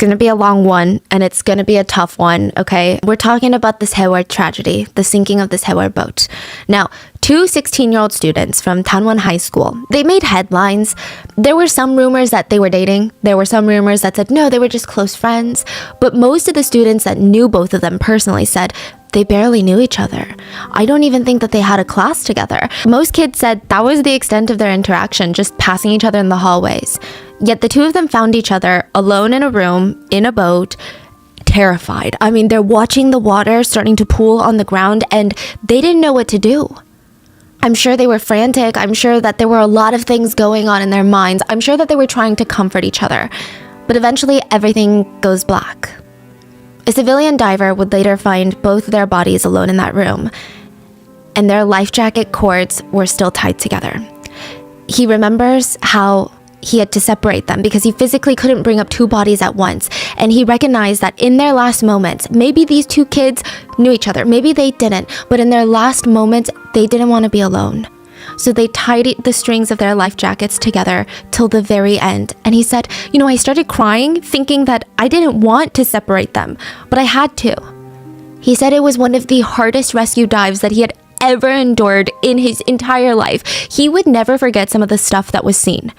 going to be a long one, and it's going to be a tough one, okay? We're talking about this Haewol tragedy, the sinking of this Haewol boat. Now, two 16-year-old students from Danwon High School, they made headlines. There were some rumors that they were dating. There were some rumors that said, no, they were just close friends. But most of the students that knew both of them personally said they barely knew each other. I don't even think that they had a class together. Most kids said that was the extent of their interaction, just passing each other in the hallways. Yet the two of them found each other alone in a room, in a boat, terrified. I mean, they're watching the water starting to pool on the ground, and they didn't know what to do. I'm sure they were frantic. I'm sure that there were a lot of things going on in their minds. I'm sure that they were trying to comfort each other. But eventually, everything goes black. A civilian diver would later find both their bodies alone in that room, and their life jacket cords were still tied together. He remembers how he had to separate them because he physically couldn't bring up two bodies at once. And he recognized that in their last moments, maybe these two kids knew each other, maybe they didn't, but in their last moments, they didn't want to be alone. So they tied the strings of their life jackets together till the very end. And he said, I started crying thinking that I didn't want to separate them, but I had to. He said it was one of the hardest rescue dives that he had ever endured in his entire life. He would never forget some of the stuff that was seen.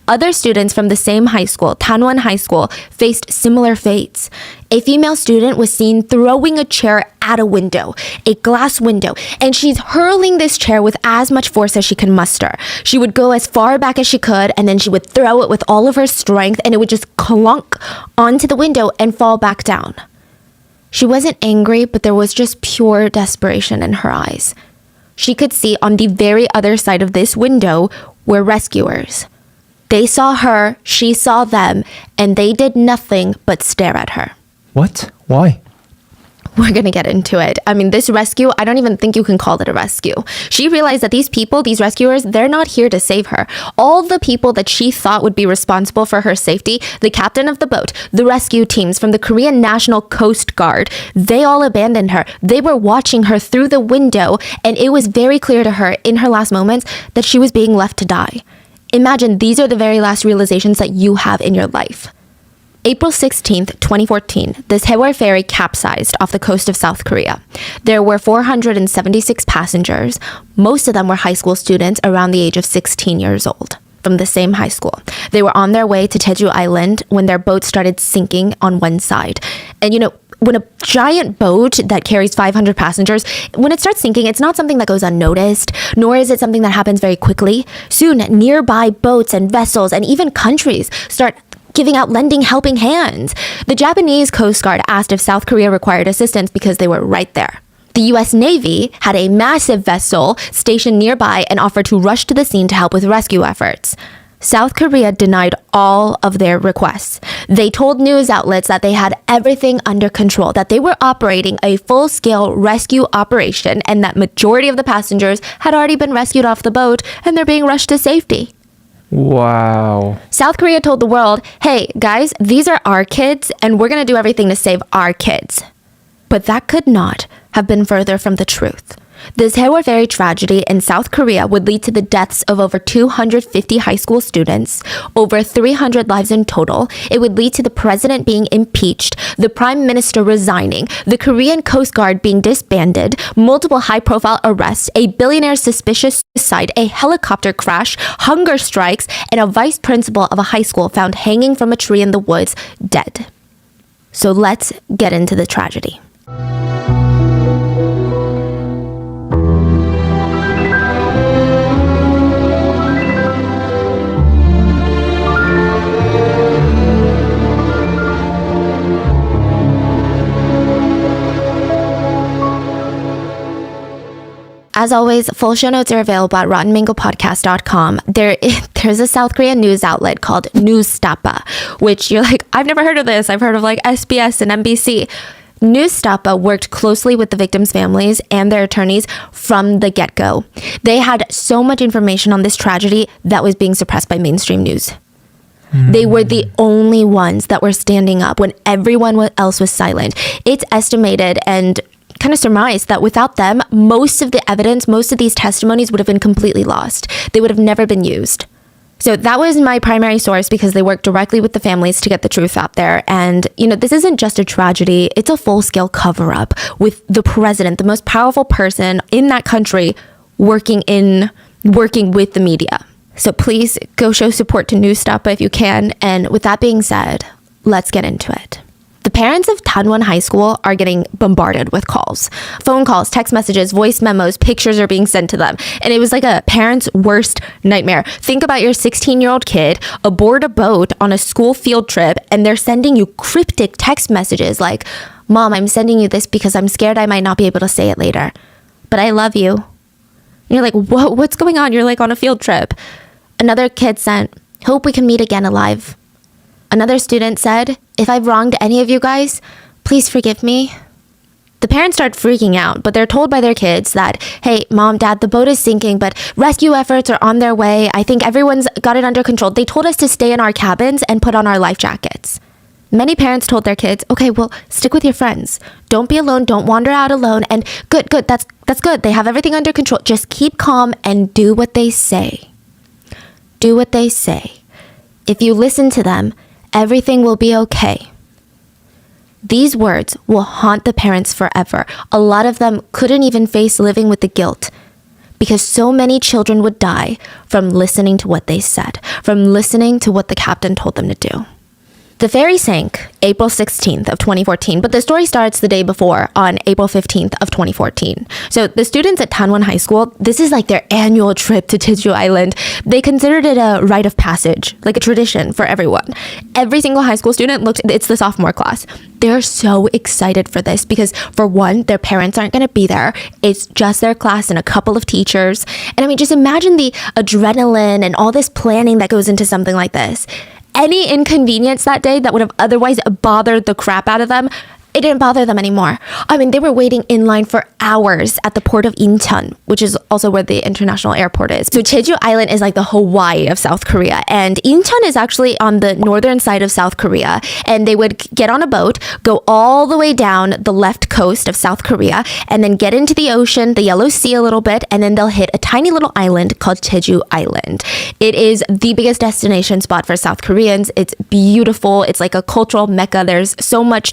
Other students from the same high school, Danwon High School, faced similar fates. A female student was seen throwing a chair at a window, a glass window, and she's hurling this chair with as much force as she can muster. She would go as far back as she could, and then she would throw it with all of her strength, and it would just clunk onto the window and fall back down. She wasn't angry, but there was just pure desperation in her eyes. She could see on the very other side of this window were rescuers. They saw her, she saw them, and they did nothing but stare at her. What? Why? We're going to get into it. I mean, this rescue, I don't even think you can call it a rescue. She realized that these people, these rescuers, they're not here to save her. All the people that she thought would be responsible for her safety, the captain of the boat, the rescue teams from the Korean National Coast Guard, they all abandoned her. They were watching her through the window, and it was very clear to her in her last moments that she was being left to die. Imagine these are the very last realizations that you have in your life. April 16th, 2014, this Haewol ferry capsized off the coast of South Korea. There were 476 passengers. Most of them were high school students around the age of 16 years old from the same high school. They were on their way to Jeju Island when their boat started sinking on one side. And when a giant boat that carries 500 passengers, when it starts sinking, it's not something that goes unnoticed, nor is it something that happens very quickly. Soon, nearby boats and vessels and even countries start giving out lending helping hands. The Japanese Coast Guard asked if South Korea required assistance because they were right there. The U.S. Navy had a massive vessel stationed nearby and offered to rush to the scene to help with rescue efforts. South Korea denied all of their requests. They told news outlets that they had everything under control, that they were operating a full-scale rescue operation, and that majority of the passengers had already been rescued off the boat and they're being rushed to safety. Wow. South Korea told the world, hey, guys, these are our kids, and we're going to do everything to save our kids. But that could not have been further from the truth. This Haewol ferry tragedy in South Korea would lead to the deaths of over 250 high school students, over 300 lives in total. It would lead to the president being impeached, the prime minister resigning, the Korean Coast Guard being disbanded, multiple high-profile arrests, a billionaire's suspicious suicide, a helicopter crash, hunger strikes, and a vice principal of a high school found hanging from a tree in the woods, dead. So let's get into the tragedy. As always, full show notes are available at rottenmangopodcast.com. There's a South Korean news outlet called Newstapa, which you're like, I've never heard of this. I've heard of like SBS and NBC. Newstapa worked closely with the victims' families and their attorneys from the get-go. They had so much information on this tragedy that was being suppressed by mainstream news. They were the only ones that were standing up when everyone else was silent. It's estimated and kind of surmised that without them, most of the evidence, most of these testimonies would have been completely lost. They would have never been used. So that was my primary source because they work directly with the families to get the truth out there. And, this isn't just a tragedy, it's a full-scale cover-up with the president, the most powerful person in that country, working with the media. So please go show support to Newstoppa if you can. And with that being said, let's get into it. The parents of Tanwon High School are getting bombarded with calls. Phone calls, text messages, voice memos, pictures are being sent to them. And it was like a parent's worst nightmare. Think about your 16-year-old kid aboard a boat on a school field trip, and they're sending you cryptic text messages like, "Mom, I'm sending you this because I'm scared I might not be able to say it later. But I love you." And you're like, what's going on? You're like on a field trip. Another kid sent, "Hope we can meet again alive." Another student said, "If I've wronged any of you guys, please forgive me." The parents start freaking out, but they're told by their kids that, "Hey, Mom, Dad, the boat is sinking, but rescue efforts are on their way. I think everyone's got it under control. They told us to stay in our cabins and put on our life jackets." Many parents told their kids, "Okay, well, stick with your friends. Don't be alone. Don't wander out alone. And good, that's good. They have everything under control. Just keep calm and do what they say. Do what they say. If you listen to them, everything will be okay." These words will haunt the parents forever. A lot of them couldn't even face living with the guilt because so many children would die from listening to what they said, from listening to what the captain told them to do. The ferry sank April 16th of 2014, but the story starts the day before on April 15th of 2014. So the students at Tanwon High School, this is like their annual trip to Jeju Island. They considered it a rite of passage, like a tradition for everyone. Every single high school student it's the sophomore class. They're so excited for this because for one, their parents aren't going to be there. It's just their class and a couple of teachers. And I mean, just imagine the adrenaline and all this planning that goes into something like this. Any inconvenience that day that would have otherwise bothered the crap out of them, it didn't bother them anymore. I mean, they were waiting in line for hours at the port of Incheon, which is also where the international airport is. So Jeju Island is like the Hawaii of South Korea, and Incheon is actually on the northern side of South Korea. And they would get on a boat, go all the way down the left coast of South Korea, and then get into the ocean, the Yellow Sea a little bit, and then they'll hit a tiny little island called Jeju Island. It is the biggest destination spot for South Koreans. It's beautiful. It's like a cultural mecca. There's so much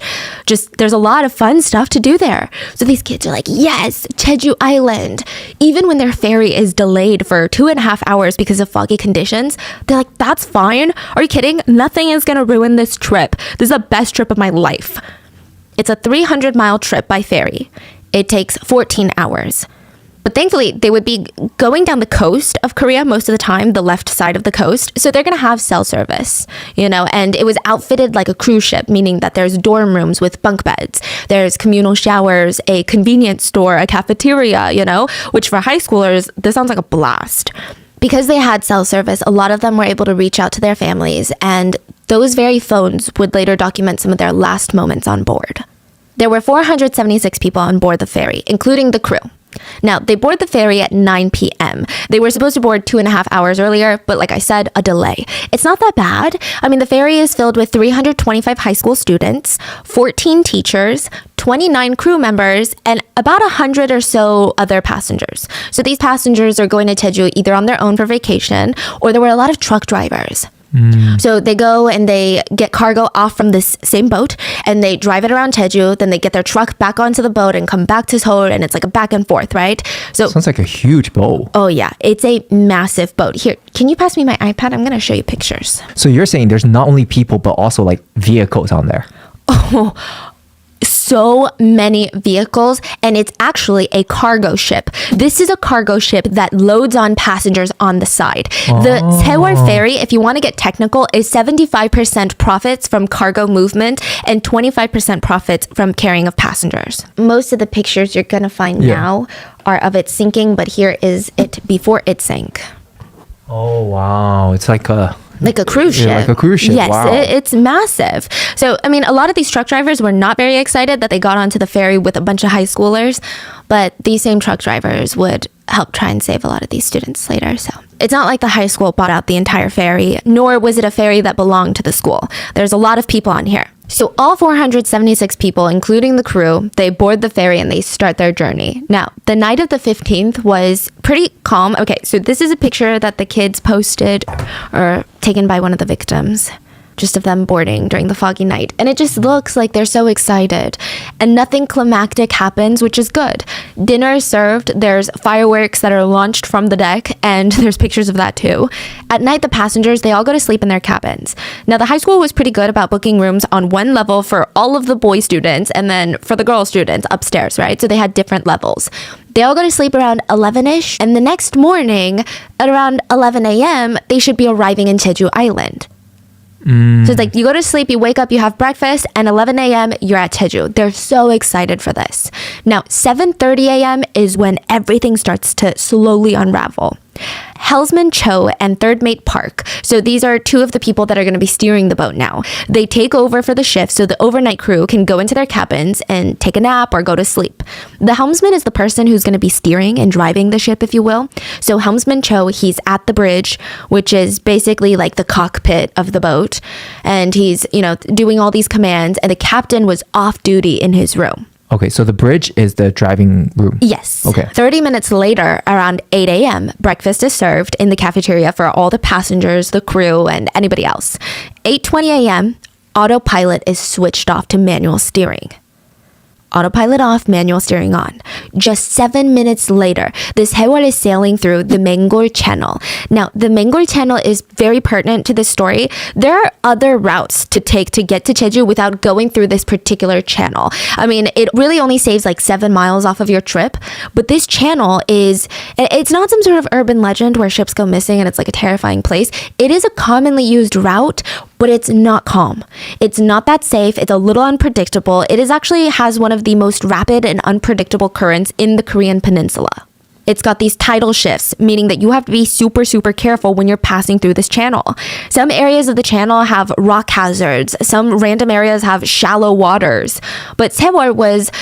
there's a lot of fun stuff to do there. So these kids are like, yes, Jeju Island. Even when their ferry is delayed for 2.5 hours because of foggy conditions, they're like, that's fine. Are you kidding? Nothing is going to ruin this trip. This is the best trip of my life. It's a 300-mile trip by ferry. It takes 14 hours. But thankfully, they would be going down the coast of Korea most of the time, the left side of the coast. So they're going to have cell service, and it was outfitted like a cruise ship, meaning that there's dorm rooms with bunk beds. There's communal showers, a convenience store, a cafeteria, which for high schoolers, this sounds like a blast. Because they had cell service, a lot of them were able to reach out to their families, and those very phones would later document some of their last moments on board. There were 476 people on board the ferry, including the crew. Now, they board the ferry at 9 p.m. They were supposed to board 2.5 hours earlier, but like I said, a delay. It's not that bad. I mean, the ferry is filled with 325 high school students, 14 teachers, 29 crew members, and about 100 or so other passengers. So these passengers are going to Jeju either on their own for vacation, or there were a lot of truck drivers. So they go and they get cargo off from this same boat and they drive it around Jeju. Then they get their truck back onto the boat and come back to Seoul, and it's like a back and forth, right? So Sounds like a huge boat. oh yeah, it's a massive boat. Here, can you pass me my iPad? I'm going to show you pictures. So you're saying there's not only people, but also like vehicles on there. Oh, so many vehicles, and it's actually a cargo ship. This is a cargo ship that loads on passengers on the side. The Sewol ferry, if you want to get technical, is 75% profits from cargo movement and 25% profits from carrying of passengers. Most of the pictures you're going to find now are of it sinking, but here is it before it sank. Oh, wow. It's like a cruise ship. Like a cruise ship. Yes, Wow. it's massive. So, I mean, a lot of these truck drivers were not very excited that they got onto the ferry with a bunch of high schoolers, but these same truck drivers would help try and save a lot of these students later. So it's not like the high school bought out the entire ferry, nor was it a ferry that belonged to the school. There's a lot of people on here. So all 476 people, including the crew, they board the ferry and they start their journey. Now, the night of the 15th was pretty calm. Okay, so this is a picture that the kids posted or taken by one of the victims, just of them boarding during the foggy night. And it just looks like they're so excited. And nothing climactic happens, which is good. Dinner is served, there's fireworks that are launched from the deck, and there's pictures of that too. At night, the passengers, they all go to sleep in their cabins. Now, the high school was pretty good about booking rooms on one level for all of the boy students, and then for the girl students upstairs, right? So they had different levels. They all go to sleep around 11-ish, and the next morning, at around 11 a.m., they should be arriving in Jeju Island. So it's like you go to sleep, you wake up, you have breakfast, and 11 a.m. you're at Jeju. They're so excited for this. Now, 7:30 a.m. is when everything starts to slowly unravel. Helmsman Cho and third mate Park. So these are two of the people that are going to be steering the boat now. They take over for the shift so the overnight crew can go into their cabins and take a nap or go to sleep. The helmsman is the person who's going to be steering and driving the ship, if you will. So Helmsman Cho, he's at the bridge, which is basically like the cockpit of the boat. And he's, doing all these commands, and the captain was off duty in his room. Okay, so the bridge is the driving room. Yes. Okay. 30 minutes later, around 8 a.m., breakfast is served in the cafeteria for all the passengers, the crew, and anybody else. 8:20 a.m., autopilot is switched off to manual steering. Autopilot off, manual steering on. Just 7 minutes later, this Haewol is sailing through the Mengol Channel. Now, the Mengol Channel is very pertinent to this story. There are other routes to take to get to Jeju without going through this particular channel. I mean, it really only saves like 7 miles off of your trip, but this channel it's not some sort of urban legend where ships go missing and it's like a terrifying place. It is a commonly used route, but it's not calm. It's not that safe. It's a little unpredictable. It has one of the most rapid and unpredictable currents in the Korean peninsula. It's got these tidal shifts, meaning that you have to be super, super careful when you're passing through this channel. Some areas of the channel have rock hazards. Some random areas have shallow waters. But Haewol was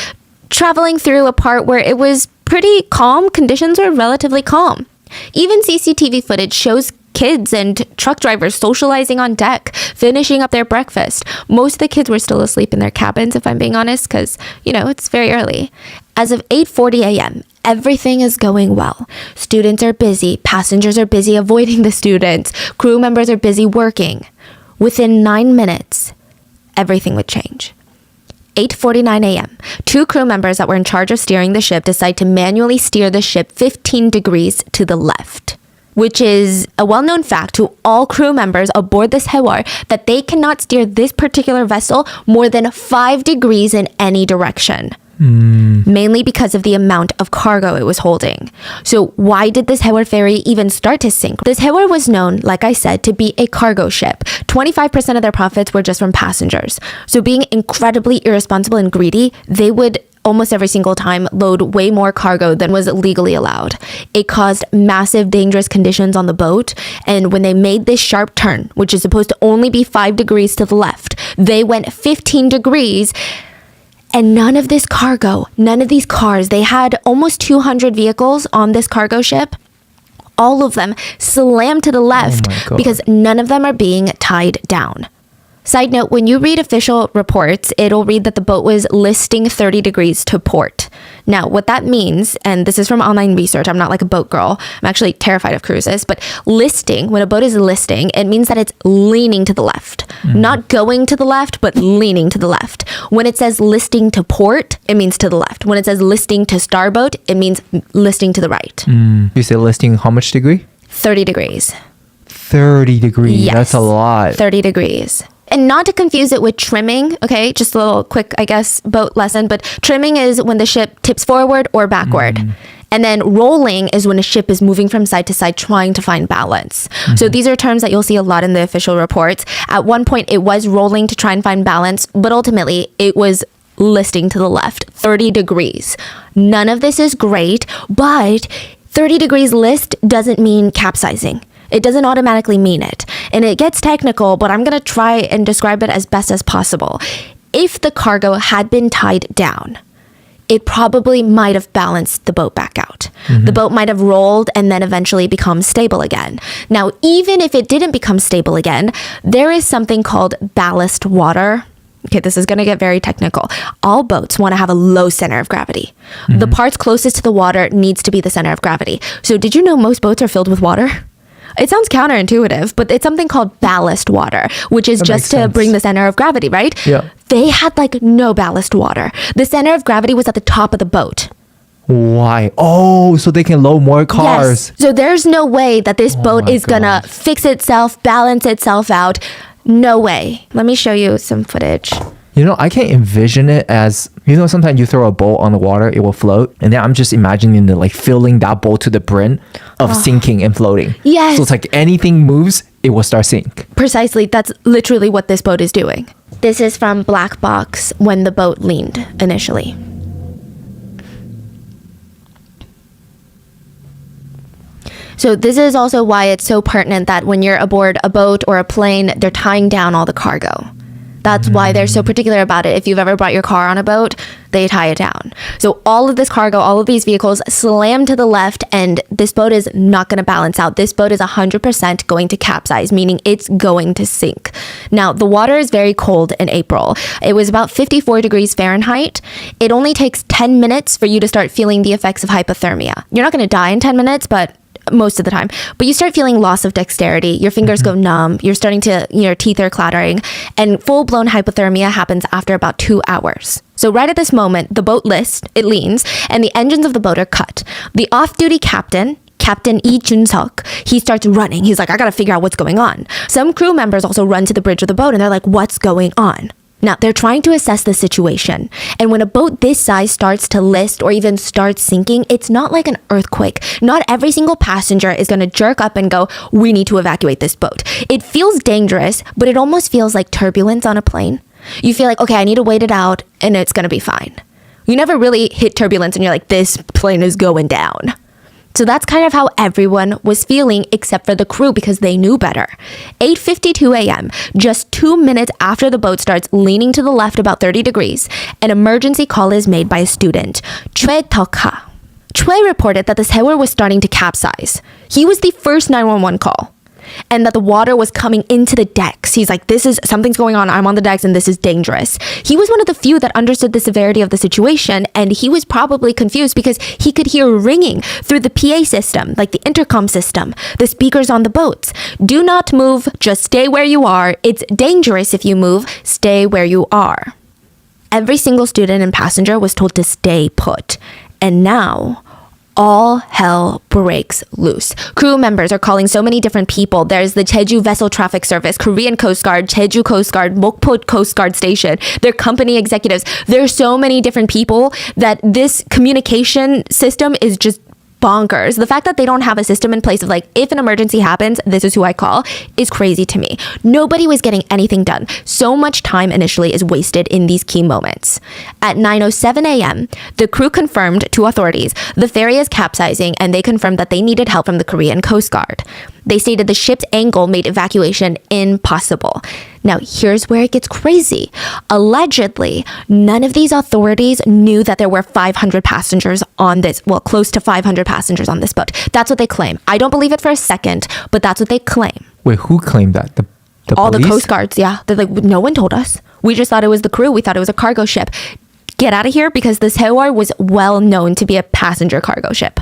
traveling through a part where it was pretty calm. Conditions were relatively calm. Even CCTV footage shows kids and truck drivers socializing on deck, finishing up their breakfast. Most of the kids were still asleep in their cabins, if I'm being honest, because, it's very early. As of 8:40 a.m., everything is going well. Students are busy. Passengers are busy avoiding the students. Crew members are busy working. Within 9 minutes, everything would change. 8:49 a.m., two crew members that were in charge of steering the ship decide to manually steer the ship 15 degrees to the left, which is a well-known fact to all crew members aboard this Haewol that they cannot steer this particular vessel more than 5 degrees in any direction. Mainly because of the amount of cargo it was holding. So why did this Haewol ferry even start to sink? This Haewol was known, like I said, to be a cargo ship. 25% of their profits were just from passengers. So being incredibly irresponsible and greedy, they would almost every single time load way more cargo than was legally allowed. It caused massive dangerous conditions on the boat, and when they made this sharp turn, which is supposed to only be 5 degrees to the left, they went 15 degrees. And none of this cargo, none of these cars, they had almost 200 vehicles on this cargo ship. All of them slammed to the left because none of them are being tied down. Side note, when you read official reports, it'll read that the boat was listing 30 degrees to port. Now, what that means, and this is from online research, I'm not like a boat girl, I'm actually terrified of cruises, but listing, when a boat is listing, it means that it's leaning to the left. Not going to the left, but leaning to the left. When it says listing to port, it means to the left. When it says listing to starboat, it means listing to the right. You say listing how much degree? 30 degrees. 30 degrees. Yes. That's a lot. 30 degrees. And not to confuse it with trimming, okay? Just a little quick, I guess, boat lesson. But trimming is when the ship tips forward or backward. And then rolling is when a ship is moving from side to side trying to find balance. So these are terms that you'll see a lot in the official reports. At one point, it was rolling to try and find balance, but ultimately, it was listing to the left, 30 degrees. None of this is great, but 30 degrees list doesn't mean capsizing. It doesn't automatically mean it. And it gets technical, but I'm going to try and describe it as best as possible. If the cargo had been tied down, it probably might have balanced the boat back out. The boat might have rolled and then eventually become stable again. Now, even if it didn't become stable again, there is something called ballast water. Okay, this is going to get very technical. All boats want to have a low center of gravity. The parts closest to the water needs to be the center of gravity. So did you know most boats are filled with water? It sounds counterintuitive, but it's something called ballast water, which is That just makes to sense. bring the center of gravity, right? Yeah. They had like no ballast water. The center of gravity was at the top of the boat. Why? Oh, so they can load more cars. Yes. So there's no way that this boat my is gonna gosh. fix itself, balance itself out. No way. Let me show you some footage. You know, I can't envision it as, you know, sometimes you throw a boat on the water, it will float. And then I'm just imagining the like filling that boat to the brim of sinking and floating. Yes. So it's like anything moves, it will start sink. Precisely, that's literally what this boat is doing. This is from Black Box when the boat leaned initially. So this is also why it's so pertinent that when you're aboard a boat or a plane, they're tying down all the cargo. That's why they're so particular about it. If you've ever brought your car on a boat, they tie it down. So all of this cargo, all of these vehicles slam to the left, and this boat is not going to balance out. This boat is 100% going to capsize, meaning it's going to sink. Now, the water is very cold in April. It was about 54 degrees Fahrenheit. It only takes 10 minutes for you to start feeling the effects of hypothermia. You're not going to die in 10 minutes, but most of the time, but you start feeling loss of dexterity, your fingers go numb, you're starting to, your teeth are clattering, and full-blown hypothermia happens after about 2 hours. So right at this moment, the boat leans, and the engines of the boat are cut. The off-duty Captain Lee Jun-seok, he starts running. He's like, I gotta figure out what's going on. Some crew members also run to the bridge of the boat, and they're like, what's going on? Now, they're trying to assess the situation. And when a boat this size starts to list or even starts sinking, it's not like an earthquake. Not every single passenger is going to jerk up and go, we need to evacuate this boat. It feels dangerous, but it almost feels like turbulence on a plane. You feel like, okay, I need to wait it out and it's going to be fine. You never really hit turbulence and you're like, this plane is going down. So that's kind of how everyone was feeling except for the crew because they knew better. 8:52 a.m., just 2 minutes after the boat starts leaning to the left about 30 degrees, an emergency call is made by a student, Choi Tok-ha. Choi reported that the Sewol was starting to capsize. He was the first 911 call. And that the water was coming into the decks. He's like, something's going on. I'm on the decks and this is dangerous. He was one of the few that understood the severity of the situation, and he was probably confused because he could hear ringing through the PA system, like the intercom system, the speakers on the boats. Do not move, just stay where you are. It's dangerous if you move, stay where you are. Every single student and passenger was told to stay put. And now, all hell breaks loose. Crew members are calling so many different people. There's the Jeju Vessel Traffic Service, Korean Coast Guard, Jeju Coast Guard, Mokpo Coast Guard Station, their company executives. There's so many different people that this communication system is just bonkers. The fact that they don't have a system in place of like, if an emergency happens, this is who I call, is crazy to me. Nobody was getting anything done. So much time initially is wasted in these key moments. At 9:07 a.m., the crew confirmed to authorities the ferry is capsizing, and they confirmed that they needed help from the Korean Coast Guard. They stated the ship's angle made evacuation impossible. Now, here's where it gets crazy. Allegedly, none of these authorities knew that there were 500 passengers on this, well, close to 500 passengers on this boat. That's what they claim. I don't believe it for a second, but that's what they claim. Wait, who claimed that? The All police? the Coast Guards, yeah. They're like, no one told us. We just thought it was the crew. We thought it was a cargo ship. Get out of here, because the Sewol was well known to be a passenger cargo ship.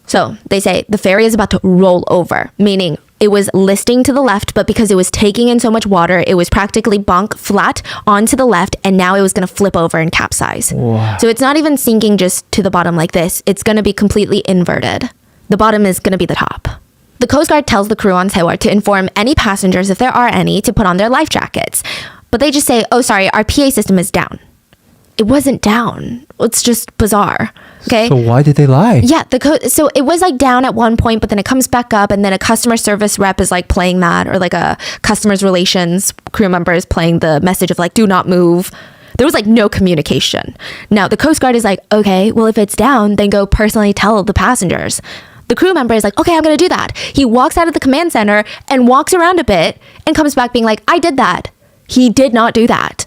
So they say the ferry is about to roll over, meaning it was listing to the left, but because it was taking in so much water, it was practically bonk flat onto the left, and now it was going to flip over and capsize. Wow. So it's not even sinking just to the bottom like this. It's going to be completely inverted. The bottom is going to be the top. The Coast Guard tells the crew on Sewol to inform any passengers, if there are any, to put on their life jackets. But they just say, oh, sorry, our PA system is down. It wasn't down. It's just bizarre. Okay. So why did they lie? Yeah, so it was like down at one point, but then it comes back up, and then a customer service rep is like playing that, or like a customers relations crew member is playing the message of like, do not move. There was like no communication. Now the Coast Guard is like, okay, well, if it's down, then go personally tell the passengers. The crew member is like, okay, I'm going to do that. He walks out of the command center and walks around a bit and comes back being like, I did that. He did not do that.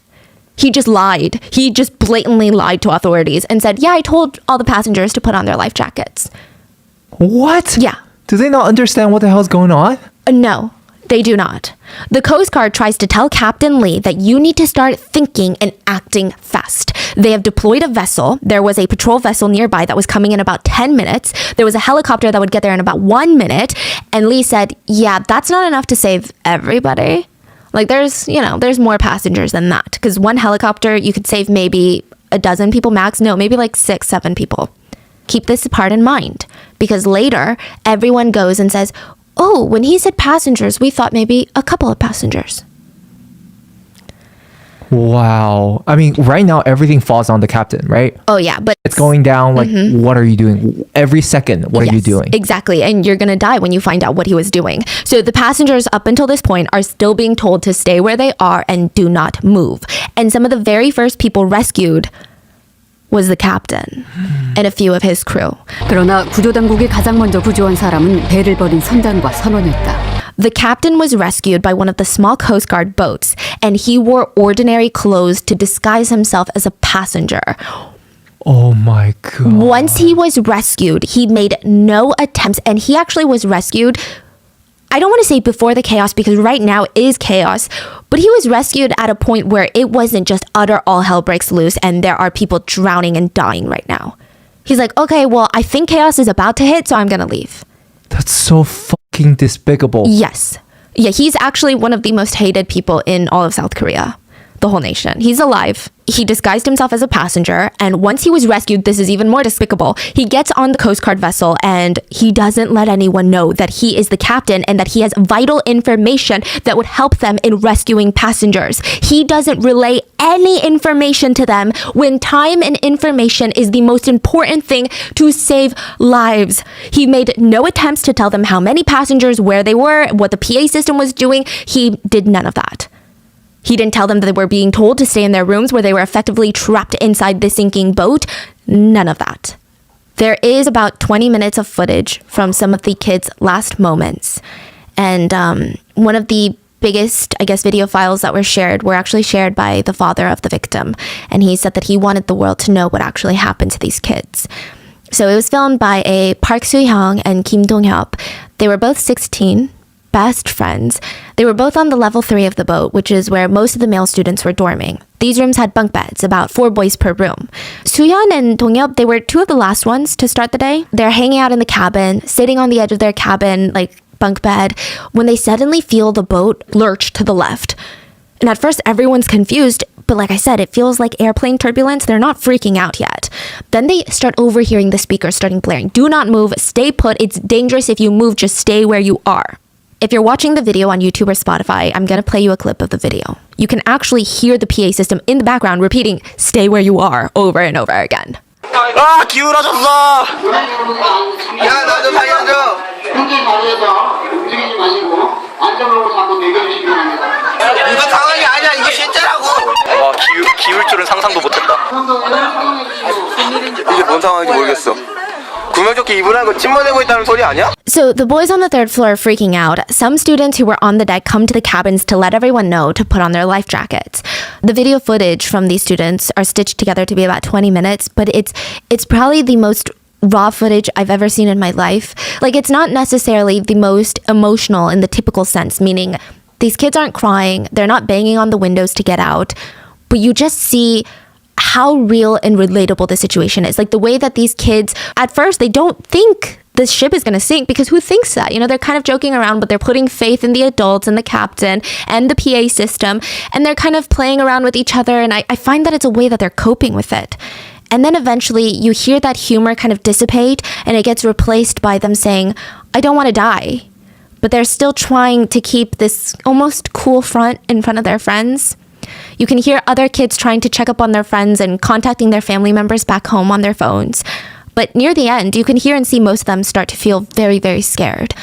He just lied. He just blatantly lied to authorities and said, yeah, I told all the passengers to put on their life jackets. What? Yeah. Do they not understand what the hell's going on? No. They do not. The Coast Guard tries to tell Captain Lee that you need to start thinking and acting fast. They have deployed a vessel. There was a patrol vessel nearby that was coming in about 10 minutes. There was a helicopter that would get there in about 1 minute. And Lee said, yeah, that's not enough to save everybody. Like there's more passengers than that. Because one helicopter, you could save maybe a dozen people max. No, maybe like 6, 7 people. Keep this part in mind. Because later, everyone goes and says, oh, when he said passengers, we thought maybe a couple of passengers. Wow. I mean, right now everything falls on the captain, right? Oh, yeah. But It's going down. Like, what are you doing? Every second, what are you yes, doing? Exactly. And you're going to die when you find out what he was doing. So the passengers up until this point are still being told to stay where they are and do not move. And some of the very first people rescued was the captain and a few of his crew. 그러나 구조당국이 가장 먼저 구조한 사람은 배를 버린 선장과 선원이었다. The captain was rescued by one of the small Coast Guard boats, and he wore ordinary clothes to disguise himself as a passenger. Oh my God. Once he was rescued, he made no attempts, and he actually was rescued, I don't want to say before the chaos because right now is chaos, but he was rescued at a point where it wasn't just utter all hell breaks loose and there are people drowning and dying right now. He's like, okay, well, I think chaos is about to hit, so I'm going to leave. That's so fucking despicable. Yes. Yeah, he's actually one of the most hated people in all of South Korea. The whole nation. He's alive. He disguised himself as a passenger, and once he was rescued, this is even more despicable. He gets on the Coast Guard vessel and he doesn't let anyone know that he is the captain and that he has vital information that would help them in rescuing passengers. He doesn't relay any information to them when time and information is the most important thing to save lives. He made no attempts to tell them how many passengers, where they were, what the PA system was doing. He did none of that. He didn't tell them that they were being told to stay in their rooms where they were effectively trapped inside the sinking boat. None of that. There is about 20 minutes of footage from some of the kids' last moments. And one of the biggest, I guess, video files that were actually shared by the father of the victim. And he said that he wanted the world to know what actually happened to these kids. So it was filmed by a Park Soo-hyung and Kim Dong-hyuk. They were both 16. Best friends. They were both on the level 3 of the boat, which is where most of the male students were dorming. These rooms had bunk beds, about 4 boys per room. Soo-hyun and Dong-hyuk, they were 2 of the last ones to start the day. They're hanging out in the cabin, sitting on the edge of their cabin, like bunk bed, when they suddenly feel the boat lurch to the left. And at first, everyone's confused, but like I said, it feels like airplane turbulence. They're not freaking out yet. Then they start overhearing the speakers starting blaring. Do not move, stay put. It's dangerous if you move, just stay where you are. If you're watching the video on YouTube or Spotify, I'm going to play you a clip of the video. You can actually hear the PA system in the background repeating, stay where you are, over and over again. 아 기울어졌어. 야 나 좀 살려줘. 그렇게 자리에서 움직이지 마시고 안전으로 자꾸 내려주시기 바랍니다. 이거 상황이 아니야 이거 실제라고. 와 기울 줄은 상상도 못했다. 이게 뭔 상황인지 모르겠어. 구명조끼 입으라는 거 침몰되고 있다는 소리 아니야? So the boys on the 3rd floor are freaking out. Some students who were on the deck come to the cabins to let everyone know to put on their life jackets. The video footage from these students are stitched together to be about 20 minutes, but it's probably the most raw footage I've ever seen in my life. Like, it's not necessarily the most emotional in the typical sense, meaning these kids aren't crying, they're not banging on the windows to get out, but you just see how real and relatable the situation is. Like the way that these kids, at first, they don't think this ship is going to sink, because who thinks that? You know, they're kind of joking around, but they're putting faith in the adults and the captain and the PA system, and they're kind of playing around with each other. And I find that it's a way that they're coping with it. And then eventually you hear that humor kind of dissipate, and it gets replaced by them saying, I don't want to die. But they're still trying to keep this almost cool front in front of their friends. You can hear other kids trying to check up on their friends and contacting their family members back home on their phones. But near the end, you can hear and see most of them start to feel very, very scared.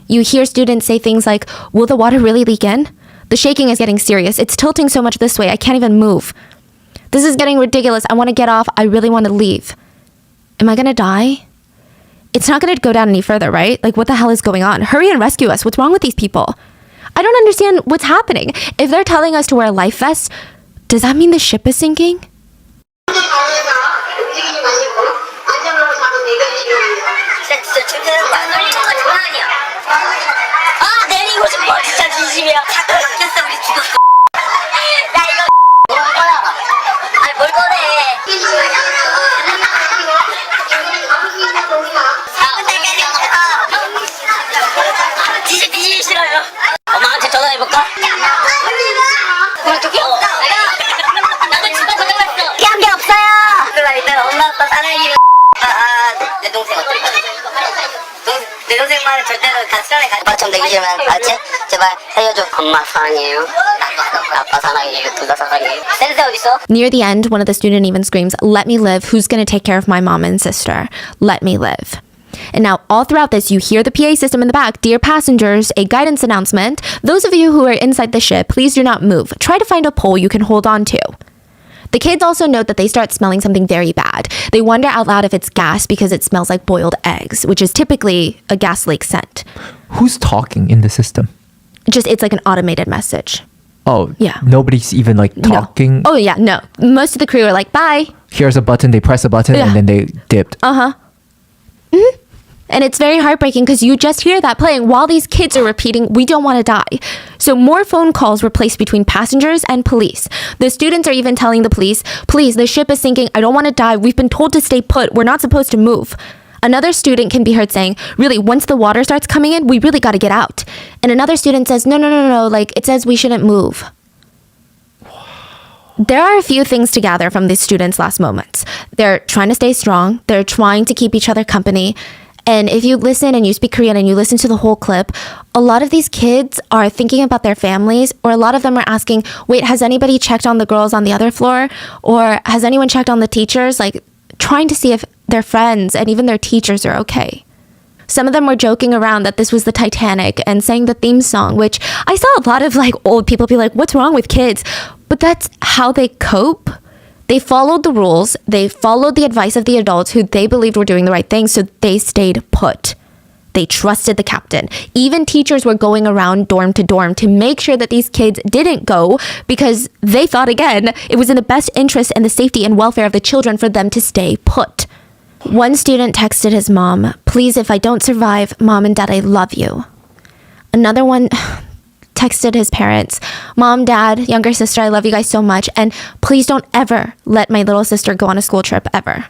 You hear students say things like, will the water really leak in? The shaking is getting serious. It's tilting so much this way, I can't even move. This is getting ridiculous. I want to get off. I really want to leave. Am I going to die? It's not going to go down any further, right? Like, what the hell is going on? Hurry and rescue us. What's wrong with these people? I don't understand what's happening. If they're telling us to wear life vests, does that mean the ship is sinking? 진짜 침대는 안 걸리는 거 장난 아니야. 아 내리고 싶어 진짜. 진심이야. 사건 막혔어. 우리 죽었어. 야 이거 뭘 꺼내? 아니 뭘 꺼내? 뒤지기 싫어요. 엄마한테 전화해볼까? 어떻게? 나도 집에 전화했어. 피한 게 없어요. 일단 엄마 아빠 사랑해요. 내 동생 어떨 거야? 내 동생만은 절대로 다 수련회 아빠처럼 되기 싫으면 알았지? 제발 살려줘. 엄마 사랑해요. 아빠 사랑해요. 둘 다 사랑해요. 센세 어딨어? Near the end, one of the students even screams, "Let me live. Who's going to take care of my mom and sister? Let me live." And now, all throughout this, you hear the PA system in the back. Dear passengers, a guidance announcement. Those of you who are inside the ship, please do not move. Try to find a pole you can hold on to. The kids also note that they start smelling something very bad. They wonder out loud if it's gas because it smells like boiled eggs, which is typically a gas leak scent. Who's talking in the system? Just, it's like an automated message. Oh, Yeah. Nobody's even like talking. No. Oh, yeah, no. Most of the crew are like, bye. Here's a button. They press a button Yeah. and then they dipped. And it's very heartbreaking because you just hear that playing while these kids are repeating, "We don't want to die." So more phone calls were placed between passengers and police. The students are even telling the police, "Please, the ship is sinking. I don't want to die. We've been told to stay put. We're not supposed to move." Another student can be heard saying, "Really, once the water starts coming in, we really got to get out." And another student says, No, like it says we shouldn't move." There are a few things to gather from these students' last moments. They're trying to stay strong. They're trying to keep each other company. And if you listen and you speak Korean and you listen to the whole clip, a lot of these kids are thinking about their families, or a lot of them are asking, wait, has anybody checked on the girls on the other floor? Or has anyone checked on the teachers? Like trying to see if their friends and even their teachers are okay. Some of them were joking around that this was the Titanic and sang the theme song, which I saw a lot of like old people be like, what's wrong with kids? But that's how they cope. They followed the rules. They followed the advice of the adults who they believed were doing the right thing, so they stayed put. They trusted the captain. Even teachers were going around dorm to dorm to make sure that these kids didn't go because they thought, again, it was in the best interest and the safety and welfare of the children for them to stay put. One student texted his mom, "Please, if I don't survive, Mom and Dad, I love you." Another one texted his parents, "Mom, Dad, younger sister, I love you guys so much, and please don't ever let my little sister go on a school trip ever."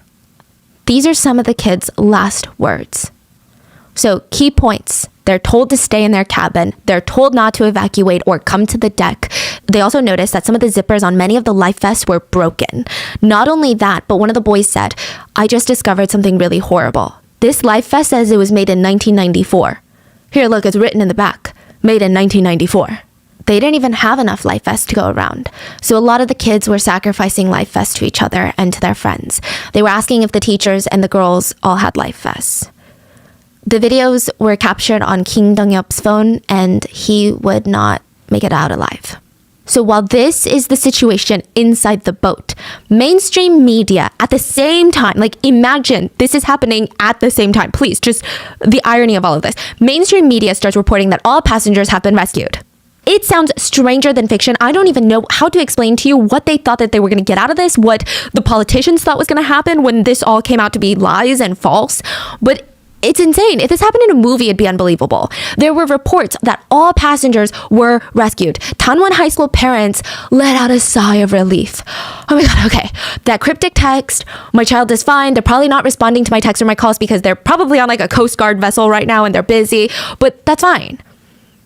These are some of the kids' last words. So, key points. They're told to stay in their cabin. They're told not to evacuate or come to the deck. They also noticed that some of the zippers on many of the life vests were broken. Not only that, but one of the boys said, "I just discovered something really horrible. This life vest says it was made in 1994. Here, look, it's written in the back. Made in 1994. They didn't even have enough life vests to go around. So a lot of the kids were sacrificing life vests to each other and to their friends. They were asking if the teachers and the girls all had life vests. The videos were captured on Kim Dong-hyup's phone, and he would not make it out alive. So while this is the situation inside the boat, mainstream media at the same time, like imagine this is happening at the same time. Please, just the irony of all of this. Mainstream media starts reporting that all passengers have been rescued. It sounds stranger than fiction. I don't even know how to explain to you what they thought that they were going to get out of this, what the politicians thought was going to happen when this all came out to be lies and false. But it's insane. If this happened in a movie, it'd be unbelievable. There were reports that all passengers were rescued. Danwon High School parents let out a sigh of relief. Oh my God, okay. That cryptic text, "My child is fine. They're probably not responding to my texts or my calls because they're probably on like a Coast Guard vessel right now and they're busy, but that's fine."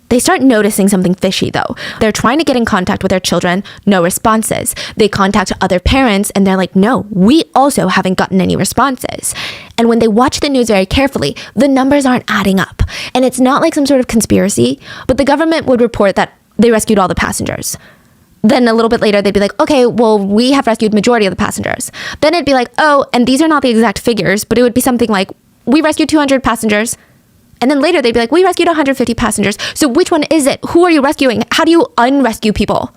They start noticing something fishy though. They're trying to get in contact with their children, no responses. They contact other parents and they're like, "No, we also haven't gotten any responses." And when they watch the news very carefully, the numbers aren't adding up. And it's not like some sort of conspiracy, but the government would report that they rescued all the passengers. Then a little bit later, they'd be like, "Okay, well, we have rescued majority of the passengers." Then it'd be like, "Oh, and these are not the exact figures," but it would be something like, "We rescued 200 passengers." And then later they'd be like, "We rescued 150 passengers. So which one is it? Who are you rescuing? How do you unrescue people?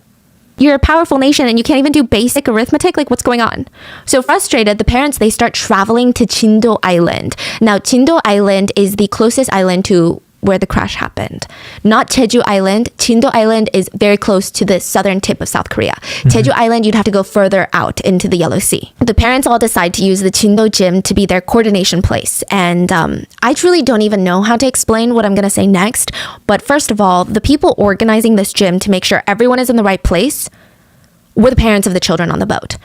You're a powerful nation and you can't even do basic arithmetic? Like, what's going on?" So frustrated, the parents, they start traveling to Jindo Island. Now, Jindo Island is the closest island to where the crash happened. Not Jeju Island. Chindo Island is very close to the southern tip of South Korea. Jeju Island, you'd have to go further out into the Yellow Sea. The parents all decide to use the Chindo gym to be their coordination place. And I truly don't even know how to explain what I'm going to say next. But first of all, the people organizing this gym to make sure everyone is in the right place were the parents of the children on the boat.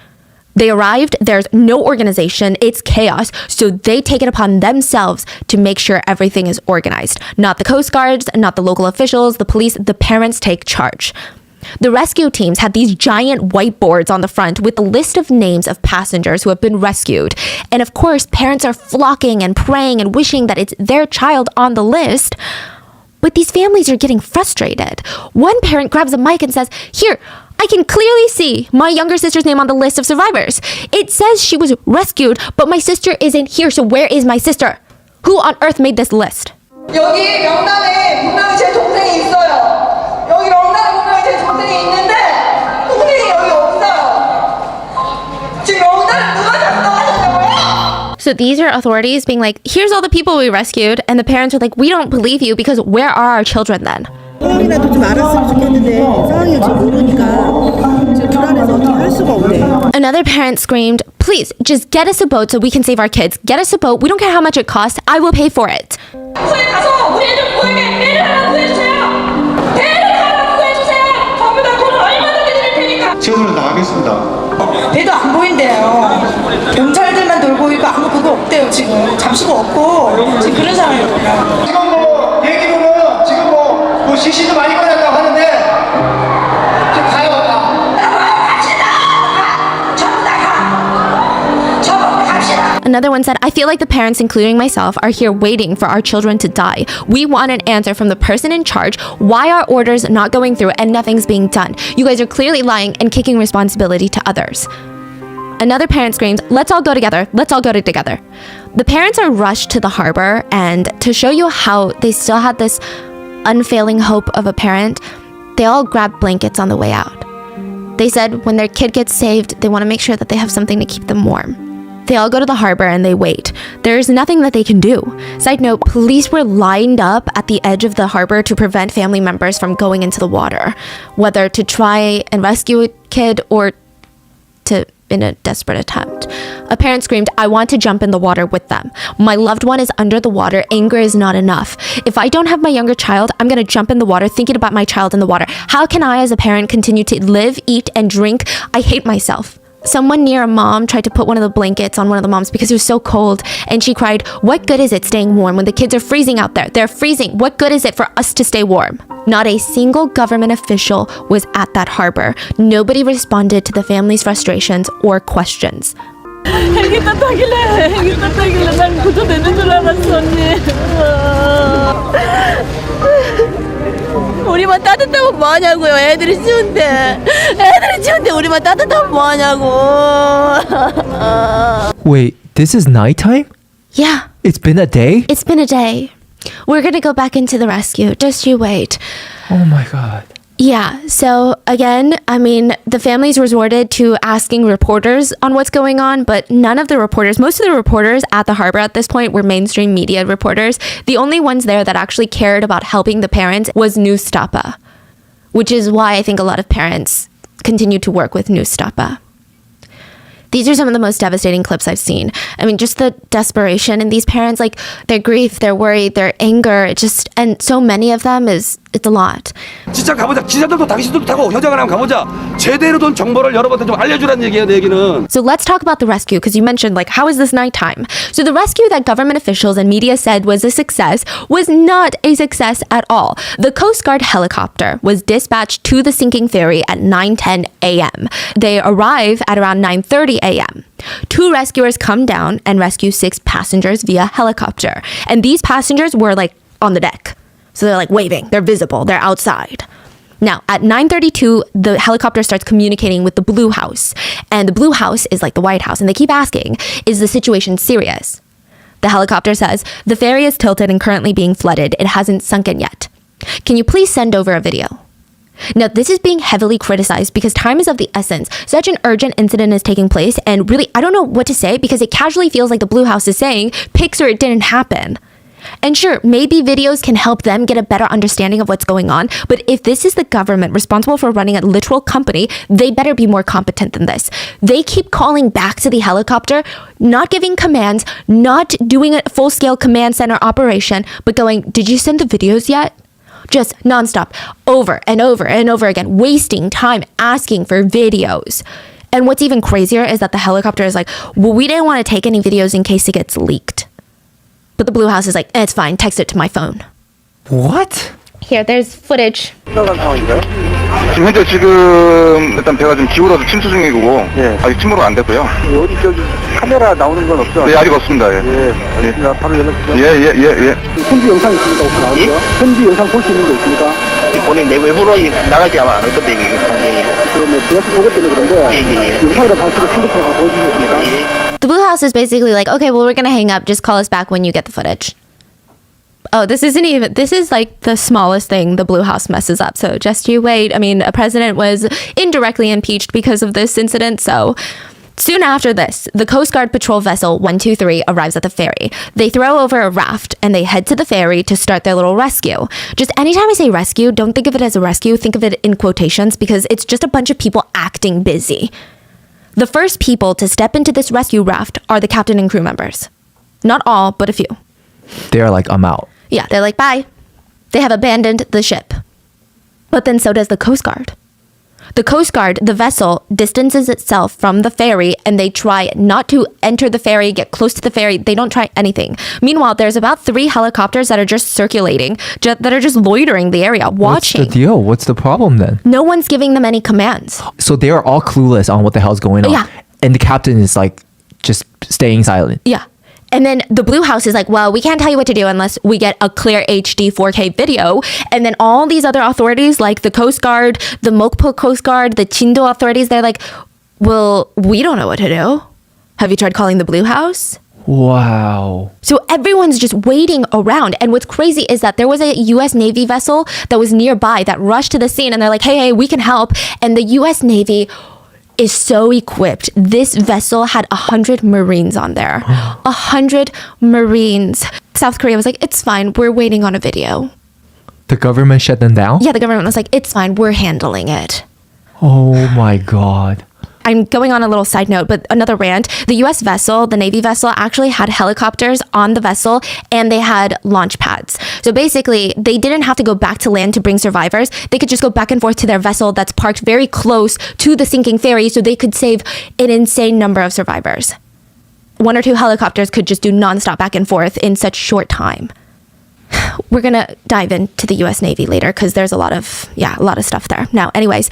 They arrived, there's no organization, it's chaos, so they take it upon themselves to make sure everything is organized. Not the Coast Guards, not the local officials, the police, the parents take charge. The rescue teams had these giant whiteboards on the front with the list of names of passengers who have been rescued. And of course, parents are flocking and praying and wishing that it's their child on the list. But these families are getting frustrated. One parent grabs a mic and says, "Here, I can clearly see my younger sister's name on the list of survivors. It says she was rescued, but my sister isn't here, so where is my sister? Who on earth made this list?" 여기 명단에 분명히 제 동생이 있어요. 여기 명단에 분명히 제 동생이 있는데 동생이 여기 없어요. 지금 명단을 누가 작성하셨냐고요? So these are authorities being like, here's all the people we rescued, and the parents are like, we don't believe you because where are our children then? 상황이라도 좀 알았으면 좋겠는데 상황을 지금 모르니까 지금 불안해서 어떻게 할 수가 없네. Another parent screamed, please, just get us a boat so we can save our kids. Get us a boat. We don't care how much it costs. I will pay for it. 저희 가서 우리 애들 구하게 배를 하나 구해주세요. 배를 하나 구해주세요. 전부 다 돈을 얼마든지 드릴 테니까. 지금으로 나가겠습니다. 배도 안 보인대요. 경찰들만 돌고 있고 아무 그거 없대요 지금. 잠수가 없고 지금 그런 상황이거든요. 지금 뭐 얘기로는 지금 뭐 시신도 많이 꺼냈다고 하는데 지금 가요. Another one said, I feel like the parents, including myself, are here waiting for our children to die. We want an answer from the person in charge. Why are orders not going through and nothing's being done? You guys are clearly lying and kicking responsibility to others. Another parent screams, let's all go together. Let's all go together. The parents are rushed to the harbor, and to show you how they still had this unfailing hope of a parent, they all grabbed blankets on the way out. They said when their kid gets saved, they want to make sure that they have something to keep them warm. They all go to the harbor and they wait. There's nothing that they can do. Side note, police were lined up at the edge of the harbor to prevent family members from going into the water, whether to try and rescue a kid or to in a desperate attempt. A parent screamed, I want to jump in the water with them. My loved one is under the water. Anger is not enough. If I don't have my younger child, I'm going to jump in the water thinking about my child in the water. How can I as a parent continue to live, eat, and drink? I hate myself. Someone near a mom tried to put one of the blankets on one of the moms because it was so cold, and she cried, what good is it staying warm when the kids are freezing out there? They're freezing. What good is it for us to stay warm? Not a single government official was at that harbor. Nobody responded to the family's frustrations or questions. 헬기 땄다길래 난 구조되는 줄 알았어 언니. 우리만 따뜻하면 뭐하냐고요. 애들이 추운데 우리만 따뜻하면 뭐하냐고. Wait, this is nighttime? Yeah, It's been a day? it's been a day. We're gonna go back into the rescue. Just you wait. Oh my god. Yeah, so again, I mean, the families resorted to asking reporters on what's going on, but none of the reporters, most of the reporters at the harbor at this point were mainstream media reporters. The only ones there that actually cared about helping the parents was Newstapa, which is why I think a lot of parents continue to work with Newstapa. These are some of the most devastating clips I've seen. I mean, just the desperation in these parents, like their grief, their worry, their anger, and so many of them it's a lot. 진짜 가보자. 기자들도 당신들도 타고 현장을 한번 가보자. 제대로 된 정보를 여러분한테 좀 알려주라는 얘기예요, 내 얘기는. So let's talk about the rescue, because you mentioned, like, how is this nighttime? So the rescue that government officials and media said was a success was not a success at all. The Coast Guard helicopter was dispatched to the sinking ferry at 9:10 a.m. They arrive at around 9:30 a.m. 2 rescuers come down and rescue 6 passengers via helicopter. And these passengers were, like, on the deck. So they're, like, waving. They're visible. They're outside. Now, at 9:32, the helicopter starts communicating with the Blue House. And the Blue House is like the White House. And they keep asking, is the situation serious? The helicopter says, the ferry is tilted and currently being flooded. It hasn't sunken yet. Can you please send over a video? Now, this is being heavily criticized because time is of the essence. Such an urgent incident is taking place. And really, I don't know what to say because it casually feels like the Blue House is saying, pics or it didn't happen. And sure, maybe videos can help them get a better understanding of what's going on, but if this is the government responsible for running a literal company, they better be more competent than this. They keep calling back to the helicopter, not giving commands, not doing a full-scale command center operation, but going, did you send the videos yet? Just nonstop, over and over and over again, wasting time asking for videos. And what's even crazier is that the helicopter is like, well, we didn't want to take any videos in case it gets leaked. But the Blue House is like, it's fine, text it to my phone. What? Here, there's footage. 지금 현재 일단 배가 좀 기울어서 침수 중이고 아직 침몰은 안 됐고요. 어디 저기 카메라 나오는 건 없죠? 네, 아직 없습니다. 알겠습니다. 바로 연락 주세요. 예. 현지 영상 있습니까? 혹시 나오죠? 현지 영상 볼 수 있는 거 있습니까? 본인 내 외부로 나갈 때 아마 안 올 건데 이게 그러면 제가 보고 때문에 그런데 영상이랑 방식을 핸드폰에 보여주십니까? The Blue House is basically like, okay, well, we're going to hang up. Just call us back when you get the footage. Oh, this is like the smallest thing the Blue House messes up. So just you wait. I mean, a president was indirectly impeached because of this incident. So soon after this, the Coast Guard patrol vessel 123 arrives at the ferry. They throw over a raft and they head to the ferry to start their little rescue. Just anytime I say rescue, don't think of it as a rescue. Think of it in quotations because it's just a bunch of people acting busy. The first people to step into this rescue raft are the captain and crew members. Not all, but a few. They're like, I'm out. Yeah, they're like, bye. They have abandoned the ship. But then so does the Coast Guard. The Coast Guard, the vessel, distances itself from the ferry and they try not to enter the ferry, get close to the ferry. They don't try anything. Meanwhile, there's about 3 helicopters that are just circulating, that are just loitering the area, watching. What's the deal? What's the problem then? No one's giving them any commands. So they're all clueless on what the hell's going on. Yeah. And the captain is like just staying silent. Yeah. And then the Blue House is like, well, we can't tell you what to do unless we get a clear HD 4K video. And then all these other authorities like the Coast Guard, the Mokpo Coast Guard, the Chindo authorities, they're like, well, we don't know what to do. Have you tried calling the Blue House? Wow. So everyone's just waiting around. And what's crazy is that there was a US Navy vessel that was nearby that rushed to the scene and they're like, hey, we can help. And the US Navy is so equipped. This vessel had 100 Marines on there. 100 Marines. South Korea was like, it's fine. We're waiting on a video. The government shut them down? Yeah, the government was like, it's fine. We're handling it. Oh my God. I'm going on a little side note, but another rant. The US vessel, the Navy vessel, actually had helicopters on the vessel and they had launch pads. So basically, they didn't have to go back to land to bring survivors. They could just go back and forth to their vessel that's parked very close to the sinking ferry so they could save an insane number of survivors. 1 or 2 helicopters could just do nonstop back and forth in such short time. We're going to dive into the US Navy later because there's a lot of stuff there. Now, anyways,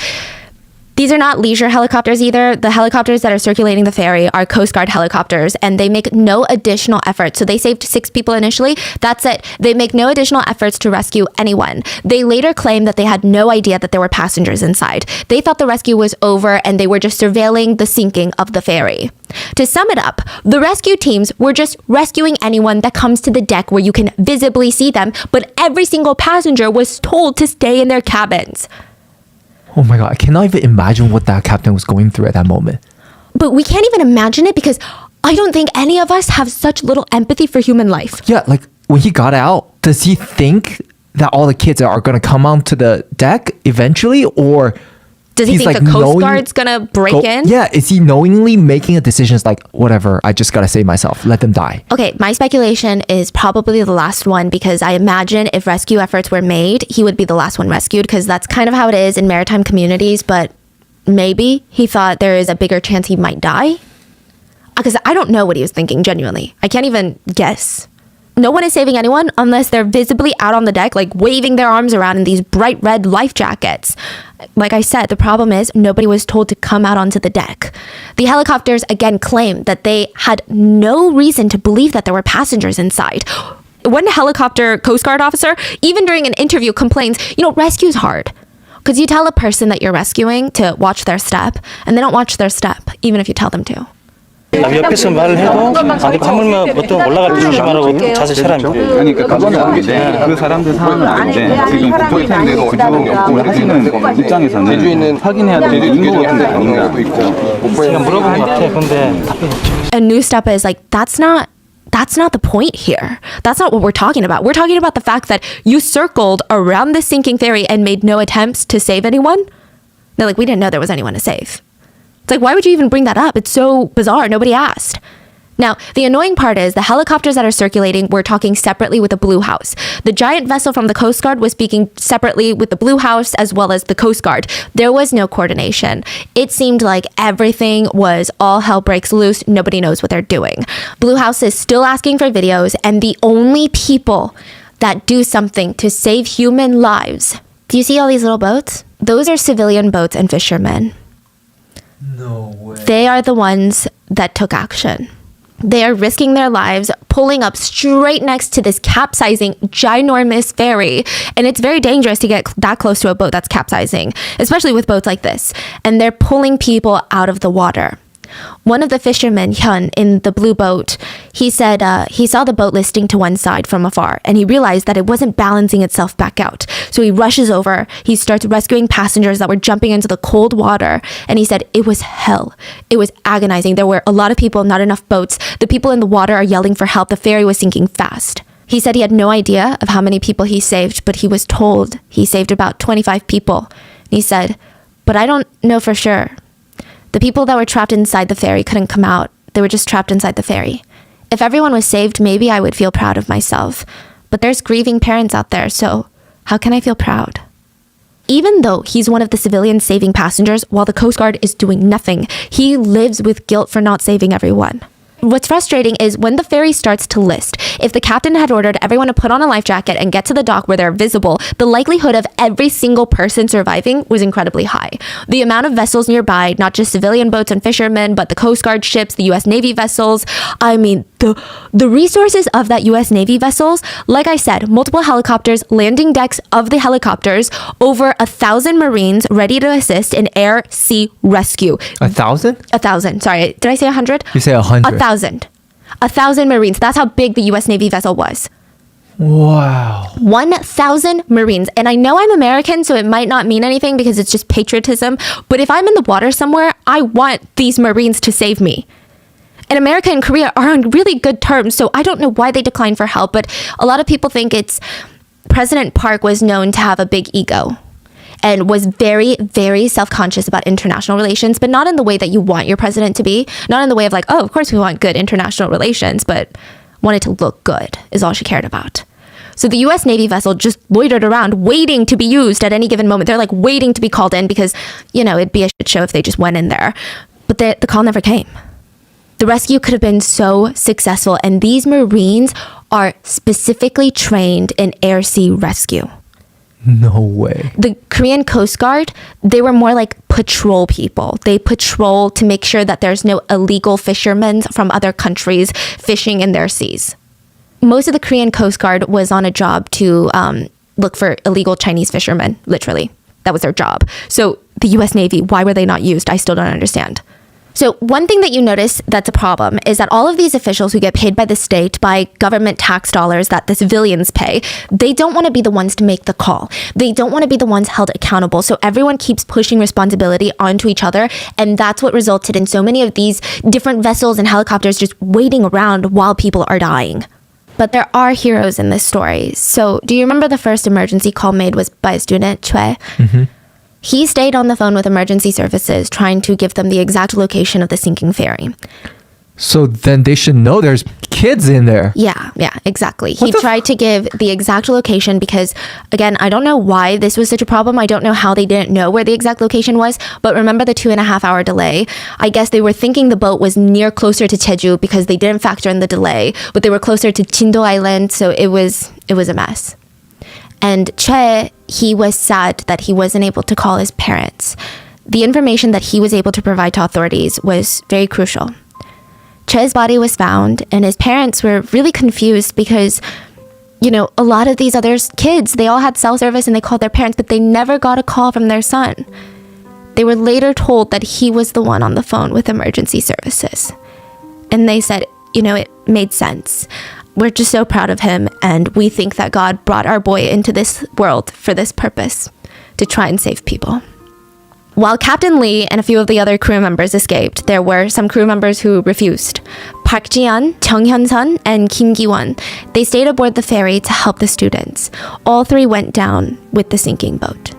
these are not leisure helicopters either. The helicopters that are circulating the ferry are Coast Guard helicopters and they make no additional efforts. So they saved 6 people initially. That's it. They make no additional efforts to rescue anyone. They later claim that they had no idea that there were passengers inside. They thought the rescue was over and they were just surveilling the sinking of the ferry. To sum it up, the rescue teams were just rescuing anyone that comes to the deck where you can visibly see them, but every single passenger was told to stay in their cabins. Oh my God. I cannot even imagine what that captain was going through at that moment. But we can't even imagine it because I don't think any of us have such little empathy for human life. Yeah, like when he got out, does he think that all the kids are going to come onto the deck eventually? Or does he he's think like the Coast Guard's going to break in? Yeah, is he knowingly making a decision? It's like, whatever, I just got to save myself. Let them die. Okay, my speculation is probably the last one because I imagine if rescue efforts were made, he would be the last one rescued because that's kind of how it is in maritime communities. But maybe he thought there is a bigger chance he might die. Because I don't know what he was thinking, genuinely. I can't even guess. No one is saving anyone unless they're visibly out on the deck, like waving their arms around in these bright red life jackets. Like I said, the problem is nobody was told to come out onto the deck. The helicopters again claim that they had no reason to believe that there were passengers inside. One helicopter Coast Guard officer, even during an interview, complains, rescue's hard. Because you tell a person that you're rescuing to watch their step, and they don't watch their step, even if you tell them to. 옆에서 말을 해도 하물며 보통 올라갈 때 조심하라고 자세 차랍니다. 아니 그거는 알겠는데 그 사람들 상황은 아닌데 지금 국토위원회로 구조를 하시는 입장에서는 확인해야 되는 인구 같은 게 아닌가. 제가 물어본 것 같아. 근데 답변이 없죠. And New Step is like, that's not that's not the point here. That's not what we're talking about. We're talking about the fact that you circled around the sinking ferry and made no attempts to save anyone. They're like, we didn't know there was anyone to save. It's like, why would you even bring that up? It's so bizarre. Nobody asked. Now, the annoying part is the helicopters that are circulating were talking separately with the Blue House. The giant vessel from the Coast Guard was speaking separately with the Blue House as well as the Coast Guard. There was no coordination. It seemed like everything was all hell breaks loose. Nobody knows what they're doing. Blue House is still asking for videos, and the only people that do something to save human lives. Do you see all these little boats? Those are civilian boats and fishermen. No way. They are the ones that took action. They are risking their lives, pulling up straight next to this capsizing, ginormous ferry. And it's very dangerous to get that close to a boat that's capsizing, especially with boats like this. And they're pulling people out of the water. One of the fishermen, Hyun, in the blue boat, he said he saw the boat listing to one side from afar, and he realized that it wasn't balancing itself back out. So he rushes over, he starts rescuing passengers that were jumping into the cold water, and he said it was hell. It was agonizing. There were a lot of people, not enough boats. The people in the water are yelling for help. The ferry was sinking fast. He said he had no idea of how many people he saved, but he was told he saved about 25 people. He said, but I don't know for sure. The people that were trapped inside the ferry couldn't come out. They were just trapped inside the ferry. If everyone was saved, maybe I would feel proud of myself. But there's grieving parents out there, so how can I feel proud? Even though he's one of the civilians saving passengers while the Coast Guard is doing nothing, he lives with guilt for not saving everyone. What's frustrating is when the ferry starts to list, if the captain had ordered everyone to put on a life jacket and get to the dock where they're visible, the likelihood of every single person surviving was incredibly high. The amount of vessels nearby, not just civilian boats and fishermen, but the Coast Guard ships, the US Navy vessels, I mean, the resources of that US Navy vessels, like I said, multiple helicopters, landing decks of the helicopters, over 1,000 Marines ready to assist in air, sea rescue. 1,000? 1,000, sorry, did I say 100? You say 100. 1,000. 1,000 Marines. That's how big the US Navy vessel was. Wow. 1,000 Marines. And I know I'm American, so it might not mean anything because it's just patriotism. But if I'm in the water somewhere, I want these Marines to save me. And America and Korea are on really good terms, so I don't know why they declined for help. But a lot of people think it's President Park was known to have a big ego and was very, very self-conscious about international relations, but not in the way that you want your president to be. Not in the way of like, oh, of course we want good international relations, but wanted to look good is all she cared about. So the US Navy vessel just loitered around waiting to be used at any given moment. They're like waiting to be called in because, you know, it'd be a shit show if they just went in there. But the call never came. The rescue could have been so successful, and these Marines are specifically trained in air-sea rescue. No way. The Korean Coast Guard, they were more like patrol people. They patrol to make sure that there's no illegal fishermen from other countries fishing in their seas. Most of the Korean Coast Guard was on a job to look for illegal Chinese fishermen, literally. That was their job. So the US Navy, why were they not used? I still don't understand. So one thing that you notice that's a problem is that all of these officials who get paid by the state, by government tax dollars that the civilians pay, they don't want to be the ones to make the call. They don't want to be the ones held accountable. So everyone keeps pushing responsibility onto each other. And that's what resulted in so many of these different vessels and helicopters just waiting around while people are dying. But there are heroes in this story. So do you remember the first emergency call made was by a student, Choi? Mm-hmm. He stayed on the phone with emergency services trying to give them the exact location of the sinking ferry. So then they should know there's kids in there. Yeah, exactly. He tried to give the exact location because, again, I don't know why this was such a problem. I don't know how they didn't know where the exact location was. But remember the 2.5 hour delay? I guess they were thinking the boat was closer to Jeju because they didn't factor in the delay. But they were closer to Jindo Island, so it was a mess. And Choi, he was sad that he wasn't able to call his parents. The information that he was able to provide to authorities was very crucial. Choi's body was found, and his parents were really confused because, you know, a lot of these other kids, they all had cell service and they called their parents, but they never got a call from their son. They were later told that he was the one on the phone with emergency services. And they said, you know, it made sense. We're just so proud of him, and we think that God brought our boy into this world for this purpose, to try and save people. While Captain Lee and a few of the other crew members escaped, there were some crew members who refused. Park Ji-yeon, Chung Hyun-sun, and Kim Gi-won. They stayed aboard the ferry to help the students. All three went down with the sinking boat.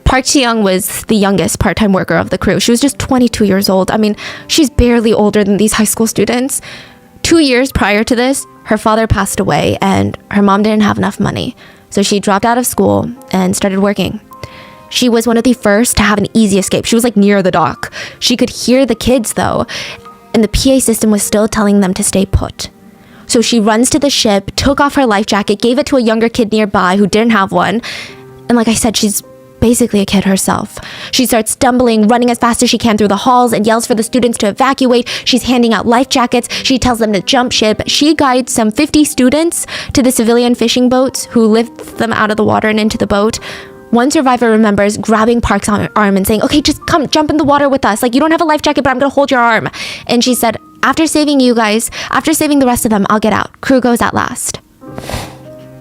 Park Ji-young was the youngest part-time worker of the crew. She was just 22 years old. I mean, she's barely older than these high school students. 2 years prior to this, her father passed away and her mom didn't have enough money. So she dropped out of school and started working. She was one of the first to have an easy escape. She was like near the dock. She could hear the kids though, and the PA system was still telling them to stay put. So she runs to the ship, took off her life jacket, gave it to a younger kid nearby who didn't have one. And like I said, she's basically a kid herself. She starts stumbling, running as fast as she can through the halls and yells for the students to evacuate. She's handing out life jackets. She tells them to jump ship. She guides some 50 students to the civilian fishing boats who lift them out of the water and into the boat. One survivor remembers grabbing Park's arm and saying, okay, just come jump in the water with us. Like, you don't have a life jacket, but I'm gonna hold your arm. And she said, after saving you guys, after saving the rest of them, I'll get out. Crew goes at last.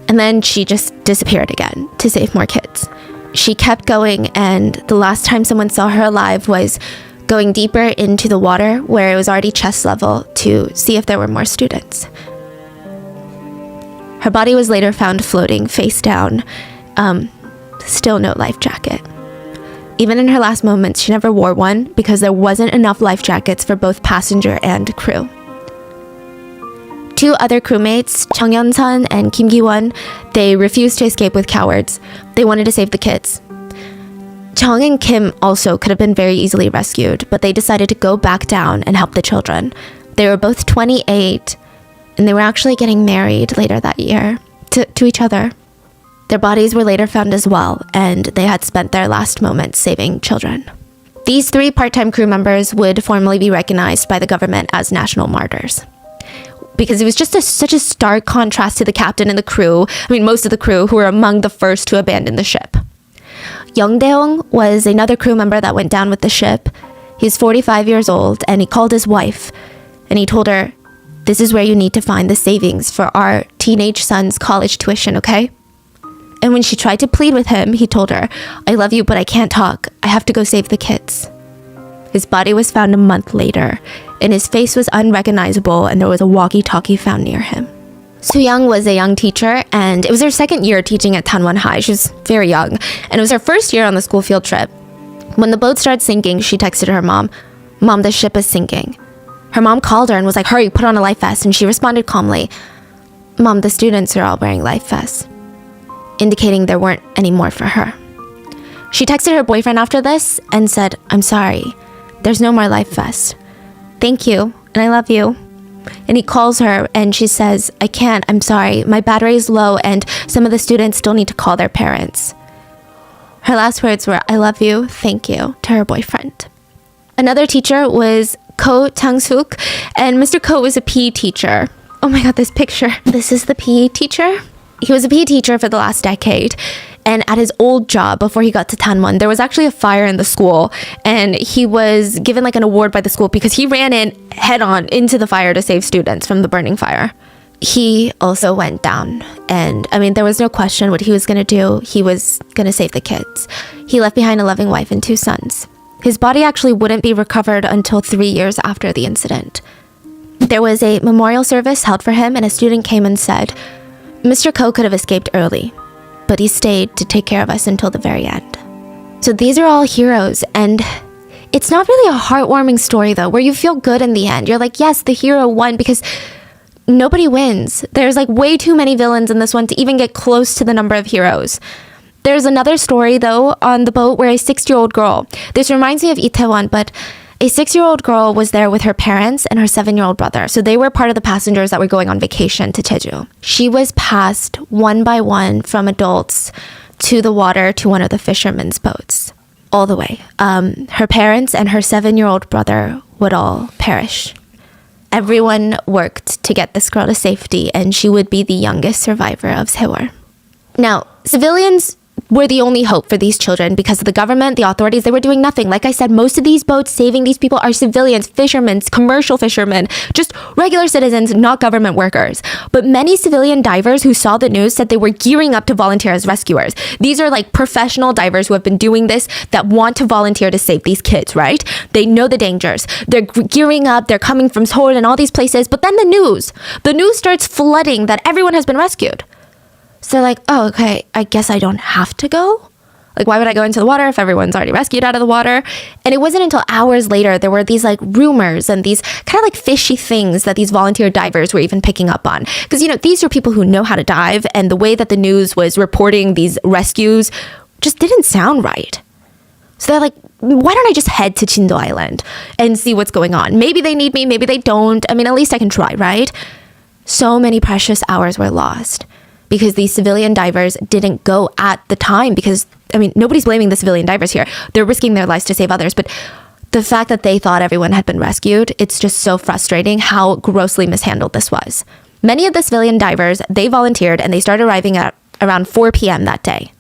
And then she just disappeared again to save more kids. She kept going, and the last time someone saw her alive was going deeper into the water where it was already chest level to see if there were more students. Her body was later found floating face down. Still no life jacket. Even in her last moments, she never wore one because there wasn't enough life jackets for both passenger and crew. Two other crewmates, Chung Hyun-sun and Kim Gi-won, they refused to escape with cowards. They wanted to save the kids. Chung and Kim also could have been very easily rescued, but they decided to go back down and help the children. They were both 28, and they were actually getting married later that year to each other. Their bodies were later found as well, and they had spent their last moments saving children. These three part-time crew members would formally be recognized by the government as national martyrs. Because it was just such a stark contrast to the captain and the crew, most of the crew, who were among the first to abandon the ship. Young Dae-hong was another crew member that went down with the ship. He's 45 years old, and he called his wife, and he told her, this is where you need to find the savings for our teenage son's college tuition, okay? And when she tried to plead with him, he told her, I love you, but I can't talk. I have to go save the kids. His body was found a month later, and his face was unrecognizable, and there was a walkie-talkie found near him. Soo-young was a young teacher, and it was her second year teaching at Tanwon High. She was very young, and it was her first year on the school field trip. When the boat started sinking, she texted her mom, Mom, the ship is sinking. Her mom called her and was like, hurry, put on a life vest, and she responded calmly, Mom, the students are all wearing life vests, indicating there weren't any more for her. She texted her boyfriend after this and said, I'm sorry, there's no more life vest. Thank you, and I love you. And he calls her and she says, I can't, I'm sorry, my battery is low and some of the students still need to call their parents. Her last words were, I love you, thank you, to her boyfriend. Another teacher was Ko Chang-suk, and Mr. Ko was a PE teacher. Oh my god, this picture. This is the PE teacher. He was a PE teacher for the last decade, and at his old job before he got to Tanwon, there was actually a fire in the school, and he was given like an award by the school because he ran in head on into the fire to save students from the burning fire. He also went down, and there was no question what he was going to do. He was going to save the kids. He left behind a loving wife and 2 sons. His body actually wouldn't be recovered until 3 years after the incident. There was a memorial service held for him, and a student came and said, Mr. Ko could have escaped early, but he stayed to take care of us until the very end. So these are all heroes, and it's not really a heartwarming story though, where you feel good in the end. You're like, yes, the hero won, because nobody wins. There's like way too many villains in this one to even get close to the number of heroes. There's another story though on the boat where a 6-year-old girl, this reminds me of Itaewon, but a 6-year-old girl was there with her parents and her 7-year-old brother. So they were part of the passengers that were going on vacation to Jeju. She was passed one by one from adults to the water to one of the fishermen's boats. All the way. Her parents and her 7-year-old brother would all perish. Everyone worked to get this girl to safety, and she would be the youngest survivor of Sewol. Now, civilians were the only hope for these children because the government, the authorities, they were doing nothing. Like I said, most of these boats saving these people are civilians, fishermen, commercial fishermen, just regular citizens, not government workers. But many civilian divers who saw the news said they were gearing up to volunteer as rescuers. These are like professional divers who have been doing this that want to volunteer to save these kids, right? They know the dangers. They're gearing up, they're coming from Seoul and all these places. But then the news starts flooding that everyone has been rescued. So they're like, oh, okay, I guess I don't have to go? Like, why would I go into the water if everyone's already rescued out of the water? And it wasn't until hours later there were these like rumors and these kind of like fishy things that these volunteer divers were even picking up on. Because, you know, these are people who know how to dive, and the way that the news was reporting these rescues just didn't sound right. So they're like, why don't I just head to Chindo Island and see what's going on? Maybe they need me, maybe they don't. I mean, at least I can try, right? So many precious hours were lost because these civilian divers didn't go at the time because, I mean, nobody's blaming the civilian divers here. They're risking their lives to save others. But the fact that they thought everyone had been rescued, it's just so frustrating how grossly mishandled this was. Many of the civilian divers, they volunteered and they started arriving at around 4 p.m. that day.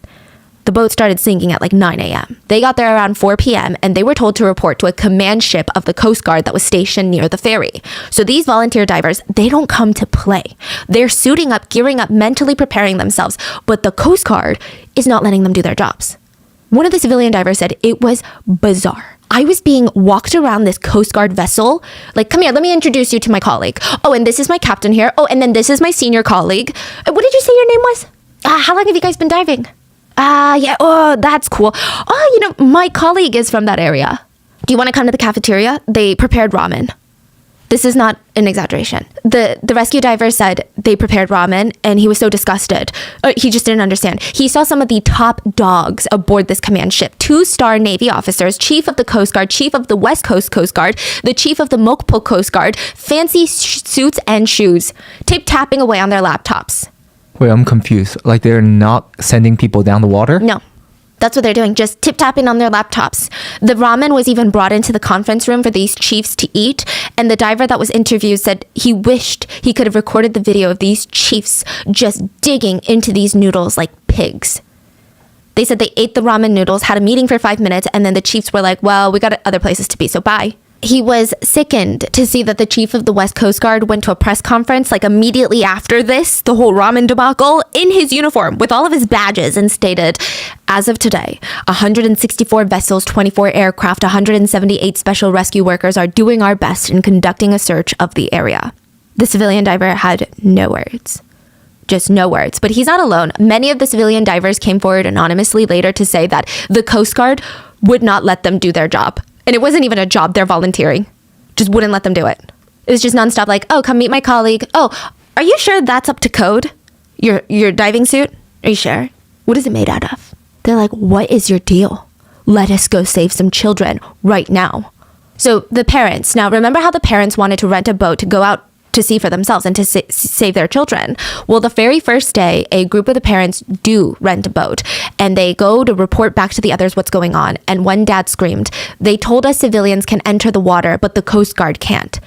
The boat started sinking at like 9 a.m. They got there around 4 p.m. and they were told to report to a command ship of the Coast Guard that was stationed near the ferry. So these volunteer divers, they don't come to play. They're suiting up, gearing up, mentally preparing themselves. But the Coast Guard is not letting them do their jobs. One of the civilian divers said it was bizarre. I was being walked around this Coast Guard vessel. Like, come here, let me introduce you to my colleague. Oh, and this is my captain here. Oh, and then this is my senior colleague. What did you say your name was? How long have you guys been diving? Yeah, oh, that's cool. Oh, you know, my colleague is from that area. Do you want to come to the cafeteria? They prepared ramen. This is not an exaggeration. The rescue diver said they prepared ramen and he was so disgusted. He just didn't understand. He saw some of the top dogs aboard this command ship. 2-star Navy officers, chief of the Coast Guard, chief of the West Coast Coast Guard, the chief of the Mokpo Coast Guard, fancy suits and shoes, tip-tapping away on their laptops. Wait, I'm confused. Like they're not sending people down the water? No. That's what they're doing, just tip-tapping on their laptops. The ramen was even brought into the conference room for these chiefs to eat, and the diver that was interviewed said he wished he could have recorded the video of these chiefs just digging into these noodles like pigs. They said they ate the ramen noodles, had a meeting for 5 minutes, and then the chiefs were like, well, we got other places to be, so bye. He was sickened to see that the chief of the West Coast Guard went to a press conference like immediately after this, the whole ramen debacle, in his uniform with all of his badges and stated, as of today, 164 vessels, 24 aircraft, 178 special rescue workers are doing our best in conducting a search of the area. The civilian diver had no words. Just no words. But he's not alone. Many of the civilian divers came forward anonymously later to say that the Coast Guard would not let them do their job. And it wasn't even a job, they're volunteering. Just wouldn't let them do it. It was just nonstop like, oh, come meet my colleague. Oh, are you sure that's up to code? Your diving suit? Are you sure? What is it made out of? They're like, what is your deal? Let us go save some children right now. So the parents, now remember how the parents wanted to rent a boat to go out to sea for themselves and to save their children. Well, the very first day, a group of the parents do rent a boat and they go to report back to the others what's going on. And one dad screamed, they told us civilians can enter the water, but the Coast Guard can't.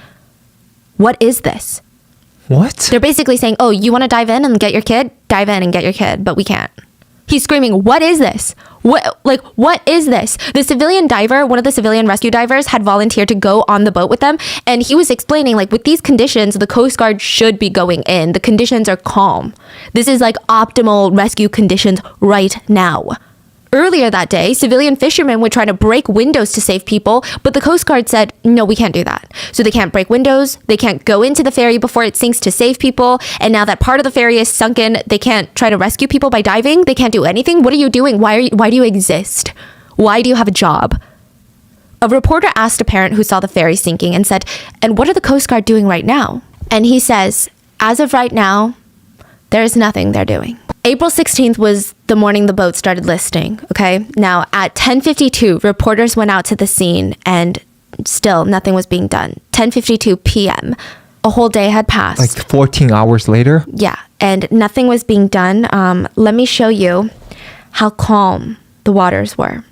What is this? What? They're basically saying, oh, you want to dive in and get your kid? Dive in and get your kid, but we can't. He's screaming, what is this? What is this? The civilian diver, one of the civilian rescue divers, had volunteered to go on the boat with them. And he was explaining, like, with these conditions, the Coast Guard should be going in. The conditions are calm. This is like optimal rescue conditions right now. Earlier that day, civilian fishermen were trying to break windows to save people, but the Coast Guard said, no, we can't do that. So they can't break windows, they can't go into the ferry before it sinks to save people, and now that part of the ferry is sunken, they can't try to rescue people by diving, they can't do anything. What are you doing? Why do you exist? Why do you have a job? A reporter asked a parent who saw the ferry sinking and said, and what are the Coast Guard doing right now? And he says, as of right now, there is nothing they're doing. April 16th was the morning the boat started listing, okay? Now, at 10:52, reporters went out to the scene and still nothing was being done. 10:52 p.m. A whole day had passed. Like 14 hours later? Yeah, and nothing was being done. Let me show you how calm the waters were.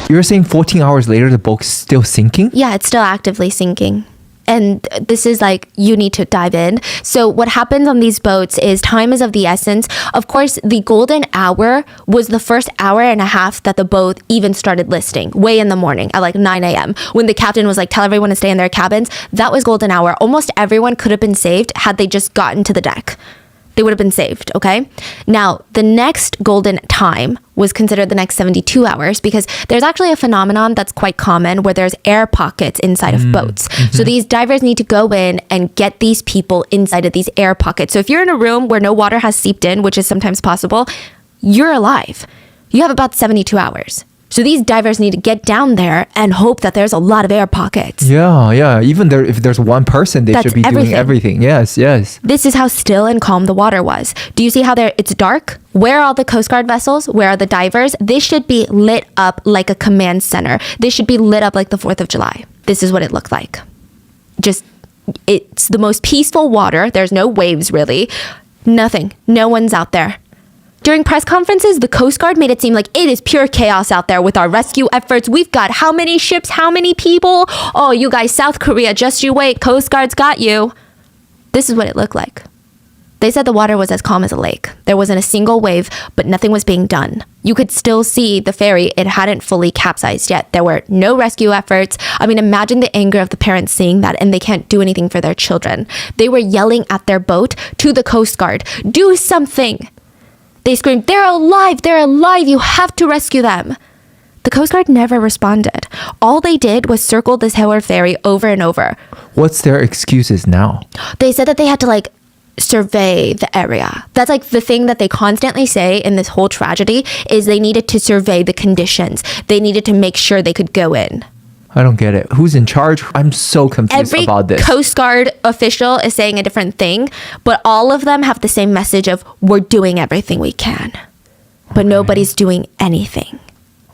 You're saying 14 hours later the boat's still sinking? Yeah, it's still actively sinking. and this is like, you need to dive in. So what happens on these boats is time is of the essence. Of course, the golden hour was the first hour and a half that the boat even started listing, way in the morning at like 9 a.m. when the captain was like, tell everyone to stay in their cabins. That was golden hour. Almost everyone could have been saved had they just gotten to the deck. They would have been saved, okay? Now, the next golden time was considered the next 72 hours because there's actually a phenomenon that's quite common where there's air pockets inside of boats. So these divers need to go in and get these people inside of these air pockets. So if you're in a room where no water has seeped in, which is sometimes possible, you're alive. You have about 72 hours. So these divers need to get down there and hope that there's a lot of air pockets. Yeah. Even there, if there's one person, they That's should be doing everything. Yes. This is how still and calm the water was. Do you see how it's dark? Where are all the Coast Guard vessels? Where are the divers? They should be lit up like a command center. They should be lit up like the 4th of July. This is what it looked like. It's the most peaceful water. There's no waves really. Nothing. No one's out there. During press conferences, the Coast Guard made it seem like it is pure chaos out there with our rescue efforts. We've got how many ships, how many people? Oh, you guys, South Korea, just you wait. Coast Guard's got you. This is what it looked like. They said the water was as calm as a lake. There wasn't a single wave, but nothing was being done. You could still see the ferry. It hadn't fully capsized yet. There were no rescue efforts. I mean, imagine the anger of the parents seeing that and they can't do anything for their children. They were yelling at their boat to the Coast Guard, do something. They screamed, they're alive, you have to rescue them. The Coast Guard never responded. All they did was circle the Sewol ferry over and over. What's their excuses now? They said that they had to survey the area. That's the thing that they constantly say in this whole tragedy is they needed to survey the conditions. They needed to make sure they could go in. I don't get it. Who's in charge? I'm so confused about this. Every Coast Guard official is saying a different thing, but all of them have the same message of we're doing everything we can, but nobody's doing anything.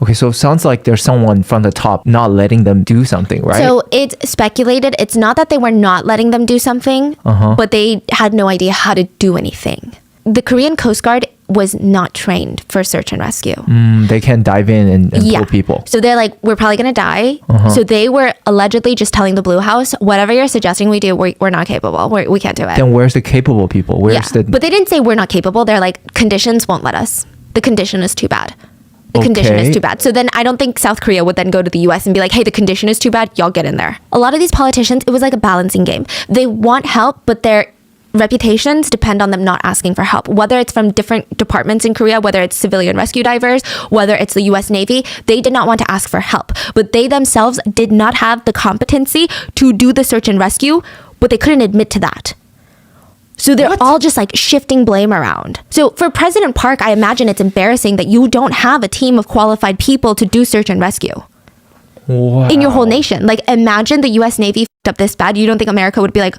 Okay, so it sounds like there's someone from the top not letting them do something, right? So it's speculated. It's not that they were not letting them do something, but they had no idea how to do anything. The Korean Coast Guard was not trained for search and rescue. They can't dive in and pull people. So they're like, we're probably going to die. So they were allegedly just telling the Blue House, whatever you're suggesting we do, we're not capable. We can't do it. Then where's the capable people? But they didn't say we're not capable. They're like, conditions won't let us. The condition is too bad. The condition is too bad. So then I don't think South Korea would then go to the US and be like, hey, the condition is too bad. Y'all get in there. A lot of these politicians, it was like a balancing game. They want help, but their reputations depend on them not asking for help. Whether it's from different departments in Korea, whether it's civilian rescue divers, whether it's the US Navy, they did not want to ask for help. But they themselves did not have the competency to do the search and rescue, but they couldn't admit to that. So they're all just shifting blame around. So for President Park, I imagine it's embarrassing that you don't have a team of qualified people to do search and rescue. Wow. In your whole nation. Imagine the US Navy f***ed up this bad. You don't think America would be like,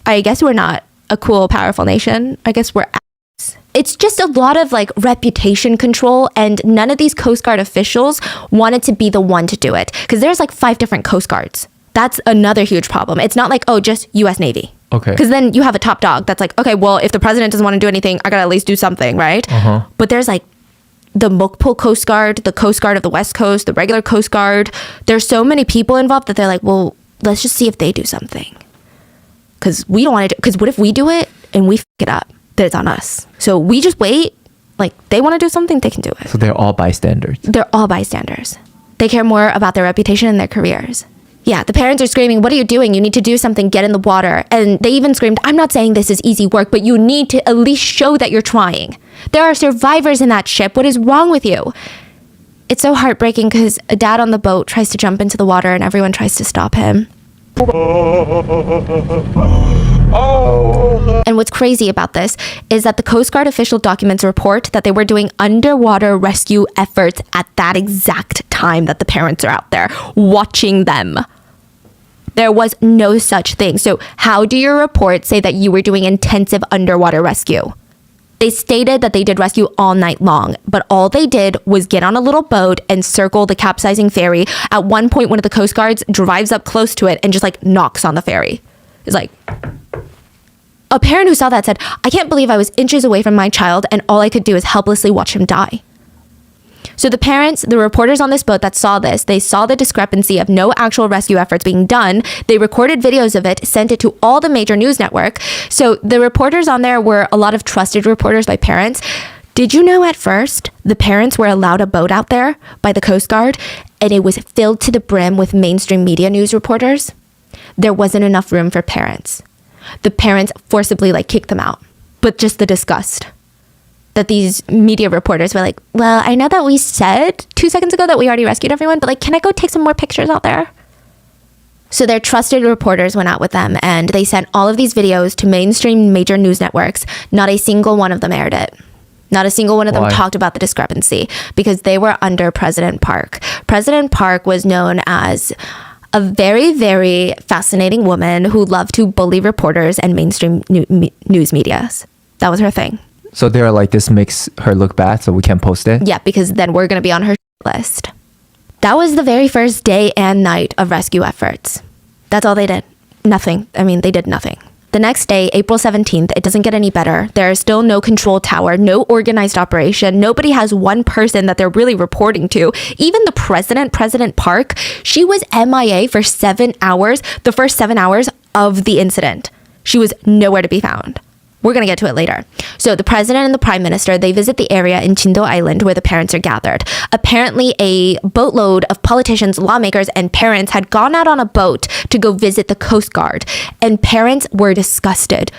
I guess we're not a cool, powerful nation. I guess we're ass. It's just a lot of reputation control, and none of these Coast Guard officials wanted to be the one to do it. Because there's 5 different Coast Guards. That's another huge problem. It's not just US Navy. Okay. Because then you have a top dog that's okay, well, if the president doesn't want to do anything, I gotta at least do something, right? But there's the Mokpo Coast Guard, the Coast Guard of the West Coast, the regular Coast Guard. There's so many people involved that they're well, let's just see if they do something. Because we don't want to because what if we do it and we f it up? Then it's on us. So we just wait. They want to do something, they can do it. So they're all bystanders. They're all bystanders. They care more about their reputation and their careers. Yeah, the parents are screaming, what are you doing? You need to do something, get in the water. And they even screamed, I'm not saying this is easy work, but you need to at least show that you're trying. There are survivors in that ship. What is wrong with you? It's so heartbreaking because a dad on the boat tries to jump into the water and everyone tries to stop him. And what's crazy about this is that the Coast Guard official documents report that they were doing underwater rescue efforts at that exact time that the parents are out there watching them. There was no such thing. So how do your reports say that you were doing intensive underwater rescue? They stated that they did rescue all night long, but all they did was get on a little boat and circle the capsizing ferry. At one point, one of the Coast Guards drives up close to it and just knocks on the ferry. It's a parent who saw that said, I can't believe I was inches away from my child and all I could do is helplessly watch him die. So the parents, the reporters on this boat that saw this, they saw the discrepancy of no actual rescue efforts being done. They recorded videos of it, sent it to all the major news network. So the reporters on there were a lot of trusted reporters by parents. Did you know at first the parents were allowed a boat out there by the Coast Guard and it was filled to the brim with mainstream media news reporters? There wasn't enough room for parents. The parents forcibly kicked them out, but just the disgust that these media reporters were like, well, I know that we said 2 seconds ago that we already rescued everyone, but can I go take some more pictures out there? So their trusted reporters went out with them and they sent all of these videos to mainstream major news networks. Not a single one of them aired it. Not a single one of them Why? talked about the discrepancy because they were under President Park. President Park was known as a very, very fascinating woman who loved to bully reporters and mainstream news medias. That was her thing. So they're like, this makes her look bad, so we can't post it? Yeah, because then we're going to be on her list. That was the very first day and night of rescue efforts. That's all they did. Nothing. I mean, they did nothing. The next day, April 17th, it doesn't get any better. There is still no control tower, no organized operation. Nobody has one person that they're really reporting to. Even the president, President Park, she was MIA for 7 hours, the first 7 hours of the incident. She was nowhere to be found. We're going to get to it later. So the president and the prime minister, they visit the area in Jindo Island where the parents are gathered. Apparently, a boatload of politicians, lawmakers, and parents had gone out on a boat to go visit the Coast Guard. And parents were disgusted.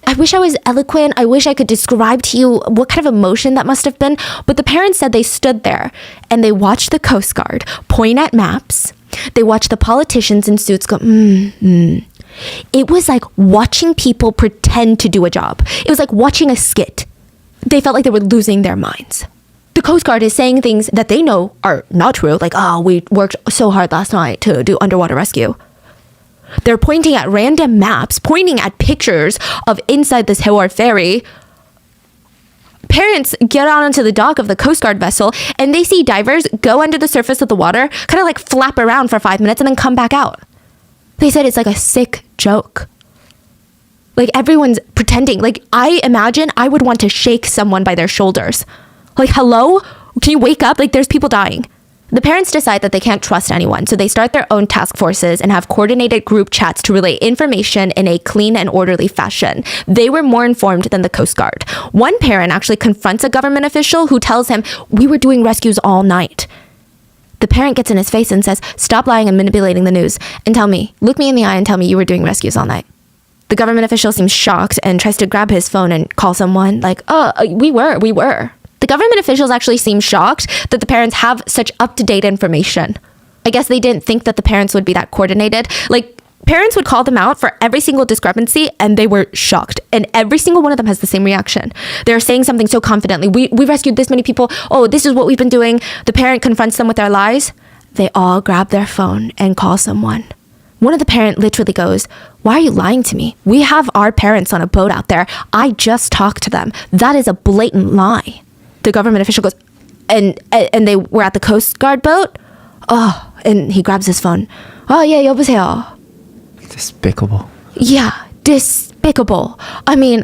I wish I was eloquent. I wish I could describe to you what kind of emotion that must have been. But the parents said they stood there and they watched the Coast Guard point at maps. They watched the politicians in suits go, It was like watching people pretend to do a job. It was like watching a skit. They felt like they were losing their minds. The Coast Guard is saying things that they know are not true, like, we worked so hard last night to do underwater rescue. They're pointing at random maps, pointing at pictures of inside this Haewol ferry. Parents get out onto the dock of the Coast Guard vessel and they see divers go under the surface of the water, kind of flap around for 5 minutes and then come back out. They said it's like a sick joke. Everyone's pretending. I imagine I would want to shake someone by their shoulders. Hello? Can you wake up? There's people dying. The parents decide that they can't trust anyone, so they start their own task forces and have coordinated group chats to relay information in a clean and orderly fashion. They were more informed than the Coast Guard. One parent actually confronts a government official who tells him, we were doing rescues all night. The parent gets in his face and says, stop lying and manipulating the news and tell me, look me in the eye and tell me you were doing rescues all night. The government official seems shocked and tries to grab his phone and call someone we were. The government officials actually seem shocked that the parents have such up-to-date information. I guess they didn't think that the parents would be that coordinated. Parents would call them out for every single discrepancy and they were shocked. And every single one of them has the same reaction. They're saying something so confidently. We rescued this many people. Oh, this is what we've been doing. The parent confronts them with their lies. They all grab their phone and call someone. One of the parents literally goes, why are you lying to me? We have our parents on a boat out there. I just talked to them. That is a blatant lie. The government official goes, and they were at the Coast Guard boat? Oh, and he grabs his phone. Oh, yeah, 여보세요. Despicable. Yeah, despicable. I mean...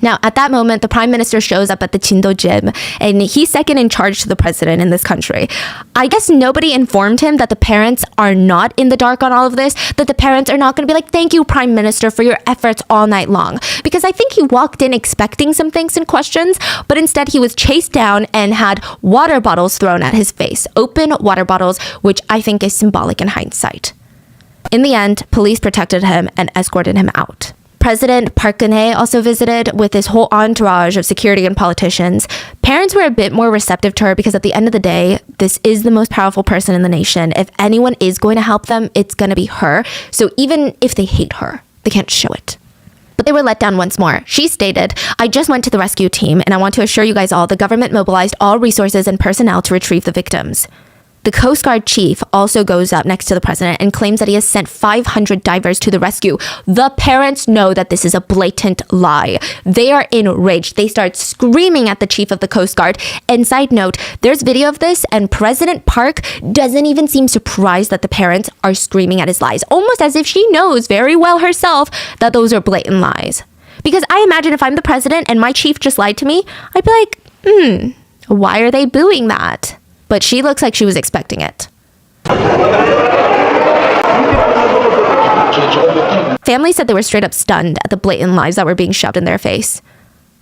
Now, at that moment, the prime minister shows up at the Jindo gym, and he's second in charge to the president in this country. I guess nobody informed him that the parents are not in the dark on all of this, that the parents are not going to be like, thank you, prime minister, for your efforts all night long. Because I think he walked in expecting some things and questions, but instead he was chased down and had water bottles thrown at his face. Open water bottles, which I think is symbolic in hindsight. In the end, police protected him and escorted him out. President Park Geun-hye also visited with his whole entourage of security and politicians. Parents were a bit more receptive to her because at the end of the day, this is the most powerful person in the nation. If anyone is going to help them, it's going to be her. So even if they hate her, they can't show it. But they were let down once more. She stated, I just went to the rescue team and I want to assure you guys all the government mobilized all resources and personnel to retrieve the victims. The Coast Guard chief also goes up next to the president and claims that he has sent 500 divers to the rescue. The parents know that this is a blatant lie. They are enraged. They start screaming at the chief of the Coast Guard. And side note, there's video of this and President Park doesn't even seem surprised that the parents are screaming at his lies, almost as if she knows very well herself that those are blatant lies. Because I imagine if I'm the president and my chief just lied to me, I'd be like, why are they booing that? But she looks like she was expecting it. Families said they were straight up stunned at the blatant lies that were being shoved in their face.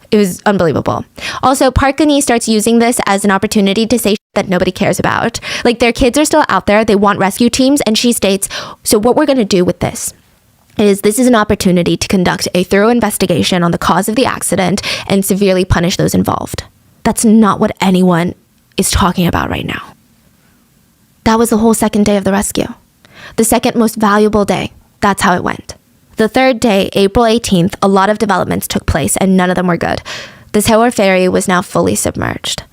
It was unbelievable. Also, Park Geun-hye starts using this as an opportunity to say that nobody cares about. Like, their kids are still out there. They want rescue teams. And she states, so what we're going to do with this is an opportunity to conduct a thorough investigation on the cause of the accident and severely punish those involved. That's not what anyone is talking about right now. That was the whole second day of the rescue. The second most valuable day. That's how it went. The third day, April 18th, a lot of developments took place and none of them were good. The Sewol ferry was now fully submerged.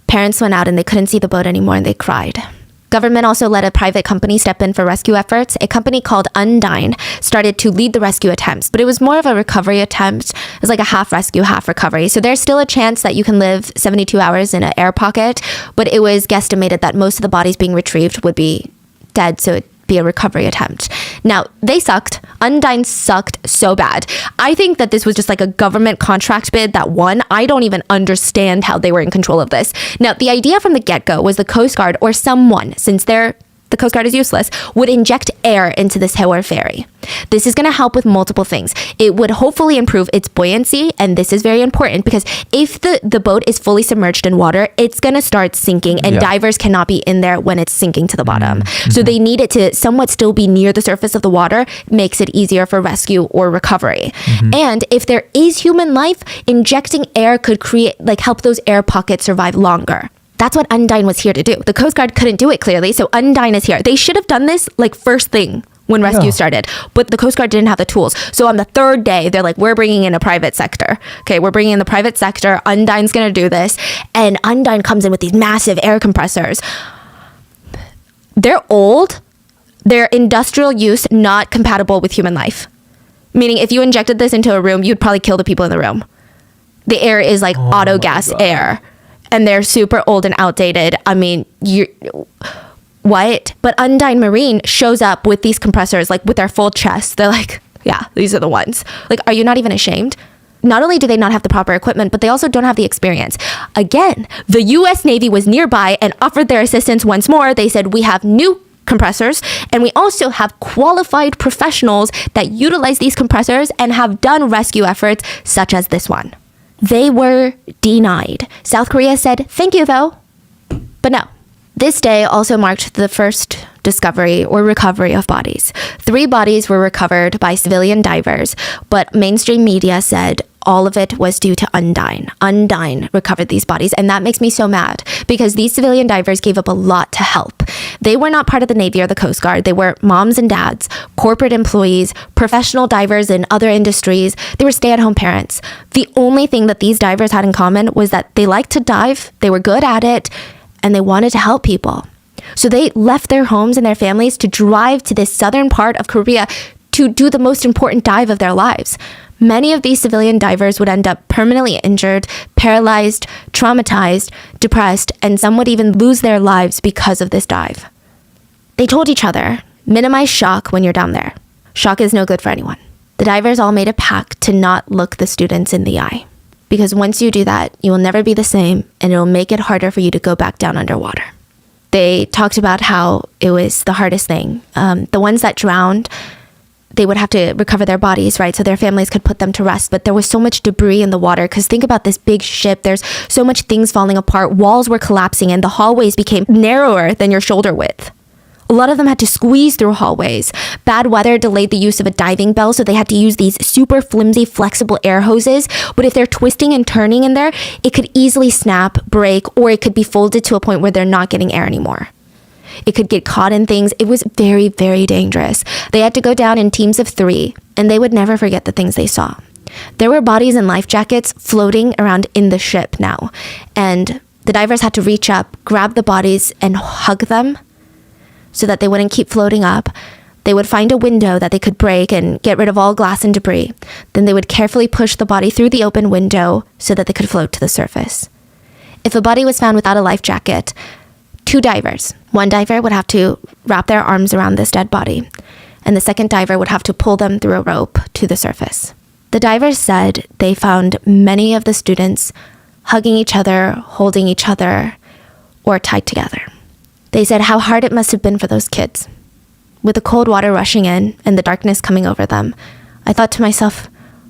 Parents went out and they couldn't see the boat anymore and they cried. Government also let a private company step in for rescue efforts. A company called Undyne started to lead the rescue attempts, but it was more of a recovery attempt. It was like a half rescue, half recovery. So there's still a chance that you can live 72 hours in an air pocket, but it was guesstimated that most of the bodies being retrieved would be dead, so it'd be a recovery attempt. Now, they sucked. Undyne sucked so bad. I think that this was just like a government contract bid that won. I don't even understand how they were in control of this. Now, the idea from the get-go was the Coast Guard or someone, since the Coast Guard is useless, would inject air into the Sewol ferry. This is going to help with multiple things. It would hopefully improve its buoyancy, and this is very important because if the boat is fully submerged in water, it's going to start sinking, and divers cannot be in there when it's sinking to the bottom. So they need it to somewhat still be near the surface of the water, makes it easier for rescue or recovery. And if there is human life, injecting air could help those air pockets survive longer. That's what Undyne was here to do. The Coast Guard couldn't do it clearly, so Undyne is here. They should have done this like first thing when rescue started, but the Coast Guard didn't have the tools. So on the third day, they're like, we're bringing in a private sector. Okay, we're bringing in the private sector. Undyne's going to do this. And Undyne comes in with these massive air compressors. They're old. They're industrial use, not compatible with human life. Meaning if you injected this into a room, you'd probably kill the people in the room. The air is like auto gas air. And they're super old and outdated. I mean, what? But Undyne Marine shows up with these compressors, like with their full chest. They're like, yeah, these are the ones. Like, are you not even ashamed? Not only do they not have the proper equipment, but they also don't have the experience. Again, the U.S. Navy was nearby and offered their assistance once more. They said, we have new compressors, and we also have qualified professionals that utilize these compressors and have done rescue efforts such as this one. They were denied. South Korea said, thank you, though. But no. This day also marked the first discovery or recovery of bodies. 3 bodies were recovered by civilian divers, but mainstream media said all of it was due to Undyne. Undyne recovered these bodies, and that makes me so mad because these civilian divers gave up a lot to help. They were not part of the Navy or the Coast Guard. They were moms and dads, corporate employees, professional divers in other industries. They were stay-at-home parents. The only thing that these divers had in common was that they liked to dive, they were good at it, and they wanted to help people. So they left their homes and their families to drive to this southern part of Korea to do the most important dive of their lives. Many of these civilian divers would end up permanently injured, paralyzed, traumatized, depressed, and some would even lose their lives because of this dive. They told each other, minimize shock when you're down there. Shock is no good for anyone. The divers all made a pact to not look the students in the eye. Because once you do that, you will never be the same, and it will make it harder for you to go back down underwater. They talked about how it was the hardest thing. The ones that drowned, they would have to recover their bodies, right? So their families could put them to rest. But there was so much debris in the water, because think about this big ship. There's so much things falling apart. Walls were collapsing, and the hallways became narrower than your shoulder width. A lot of them had to squeeze through hallways. Bad weather delayed the use of a diving bell, so they had to use these super flimsy, flexible air hoses. But if they're twisting and turning in there, it could easily snap, break, or it could be folded to a point where they're not getting air anymore. It could get caught in things. It was very, very dangerous. They had to go down in teams of 3, and they would never forget the things they saw. There were bodies in life jackets floating around in the ship now, and the divers had to reach up, grab the bodies, and hug them, so that they wouldn't keep floating up. They would find a window that they could break and get rid of all glass and debris. Then they would carefully push the body through the open window so that they could float to the surface. If a body was found without a life jacket, 2 divers. One diver would have to wrap their arms around this dead body, and the second diver would have to pull them through a rope to the surface. The divers said they found many of the students hugging each other, holding each other, or tied together. They said how hard it must have been for those kids. With the cold water rushing in and the darkness coming over them, I thought to myself,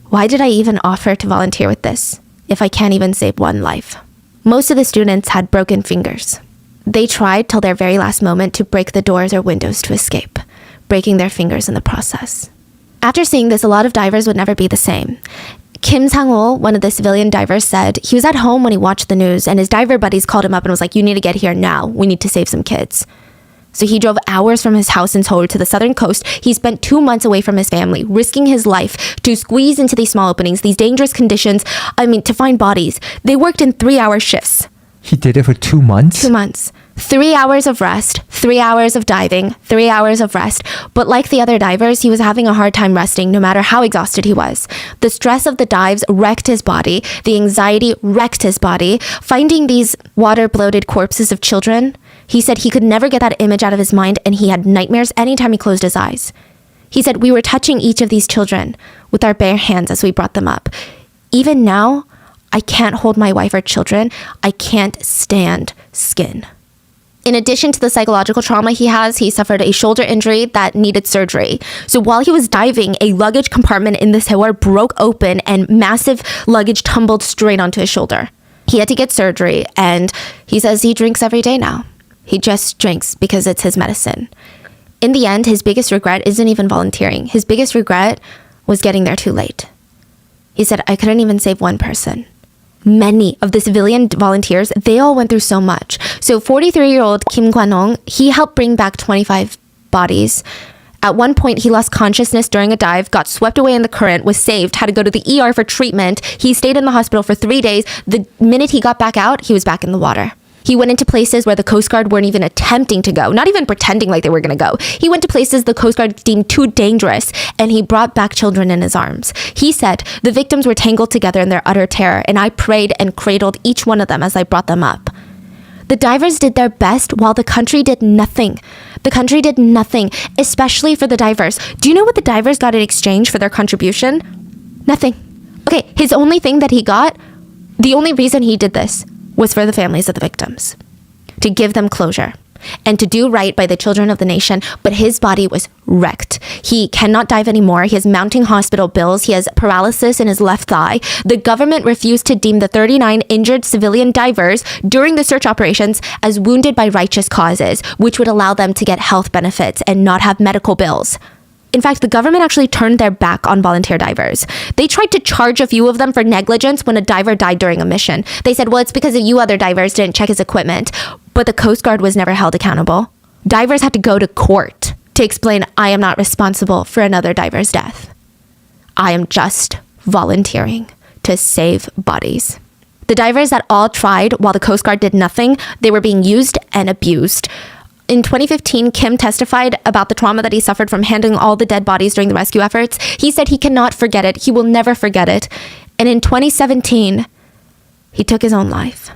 why did I even offer to volunteer with this if I can't even save one life? Most of the students had broken fingers. They tried till their very last moment to break the doors or windows to escape, breaking their fingers in the process. After seeing this, a lot of divers would never be the same. Kim Sang-ul, one of the civilian divers, said he was at home when he watched the news and his diver buddies called him up and was like, you need to get here now. We need to save some kids. So he drove hours from his house in Seoul to the southern coast. He spent 2 months away from his family, risking his life to squeeze into these small openings, these dangerous conditions, to find bodies. They worked in 3-hour shifts. He did it for 2 months? 2 months. 3 hours of rest, 3 hours of diving, 3 hours of rest. But like the other divers, he was having a hard time resting no matter how exhausted he was. The stress of the dives wrecked his body. The anxiety wrecked his body. Finding these water-bloated corpses of children, he said he could never get that image out of his mind and he had nightmares anytime he closed his eyes. He said, we were touching each of these children with our bare hands as we brought them up. Even now, I can't hold my wife or children. I can't stand skin. In addition to the psychological trauma he suffered a shoulder injury that needed surgery. So while he was diving, a luggage compartment in the Sewol broke open and massive luggage tumbled straight onto his shoulder. He had to get surgery, and he says he drinks every day now. He just drinks because it's his medicine. In the end, his biggest regret isn't even volunteering. His biggest regret was getting there too late. He said, I couldn't even save one person. Many of the civilian volunteers, they all went through so much. So 43-year-old Kim Kwan-ong, he helped bring back 25 bodies. At one point, he lost consciousness during a dive, got swept away in the current, was saved, had to go to the ER for treatment. He stayed in the hospital for 3 days. The minute he got back out, he was back in the water. He went into places where the Coast Guard weren't even attempting to go, not even pretending like they were going to go. He went to places the Coast Guard deemed too dangerous, and he brought back children in his arms. He said, the victims were tangled together in their utter terror, and I prayed and cradled each one of them as I brought them up. The divers did their best while the country did nothing. The country did nothing, especially for the divers. Do you know what the divers got in exchange for their contribution? Nothing. Okay, his only thing that he got, the only reason he did this was for the families of the victims, to give them closure and to do right by the children of the nation. But his body was wrecked. He cannot dive anymore. He has mounting hospital bills. He has paralysis in his left thigh. The government refused to deem the 39 injured civilian divers during the search operations as wounded by righteous causes, which would allow them to get health benefits and not have medical bills. In fact, the government actually turned their back on volunteer divers. They tried to charge a few of them for negligence when a diver died during a mission. They said, well, it's because you other divers didn't check his equipment. But the Coast Guard was never held accountable. Divers had to go to court to explain, I am not responsible for another diver's death. I am just volunteering to save bodies. The divers that all tried while the Coast Guard did nothing, they were being used and abused. In 2015, Kim testified about the trauma that he suffered from handling all the dead bodies during the rescue efforts. He said he cannot forget it. He will never forget it. And in 2017, he took his own life.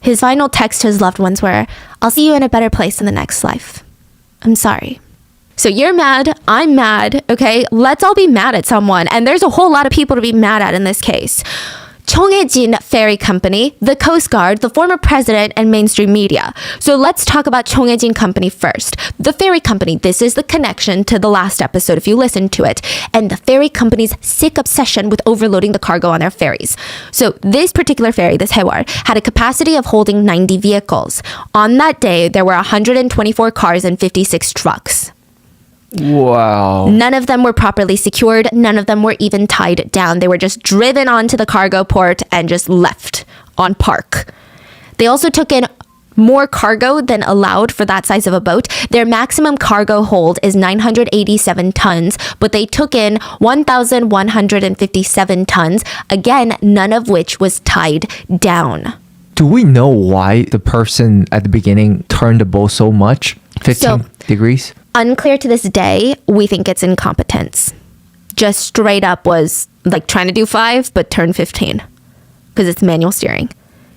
His final text to his loved ones were, I'll see you in a better place in the next life. I'm sorry. So you're mad, I'm mad, okay? Let's all be mad at someone. And there's a whole lot of people to be mad at in this case. Chonghaejin Ferry Company, the Coast Guard, the former president, and mainstream media. So let's talk about Chonghaejin Company first. The ferry company, this is the connection to the last episode if you listened to it, and the ferry company's sick obsession with overloading the cargo on their ferries. So this particular ferry, this Haewol, had a capacity of holding 90 vehicles. On that day, there were 124 cars and 56 trucks. Wow. None of them were properly secured. None of them were even tied down. They were just driven onto the cargo port and just left on park. They also took in more cargo than allowed for that size of a boat. Their maximum cargo hold is 987 tons, but they took in 1,157 tons, again, none of which was tied down. Do we know why the person at the beginning turned the boat so much? 15 degrees? Unclear to this day. We think it's incompetence. Just straight up was like trying to do 5, but turn 15 because it's manual steering.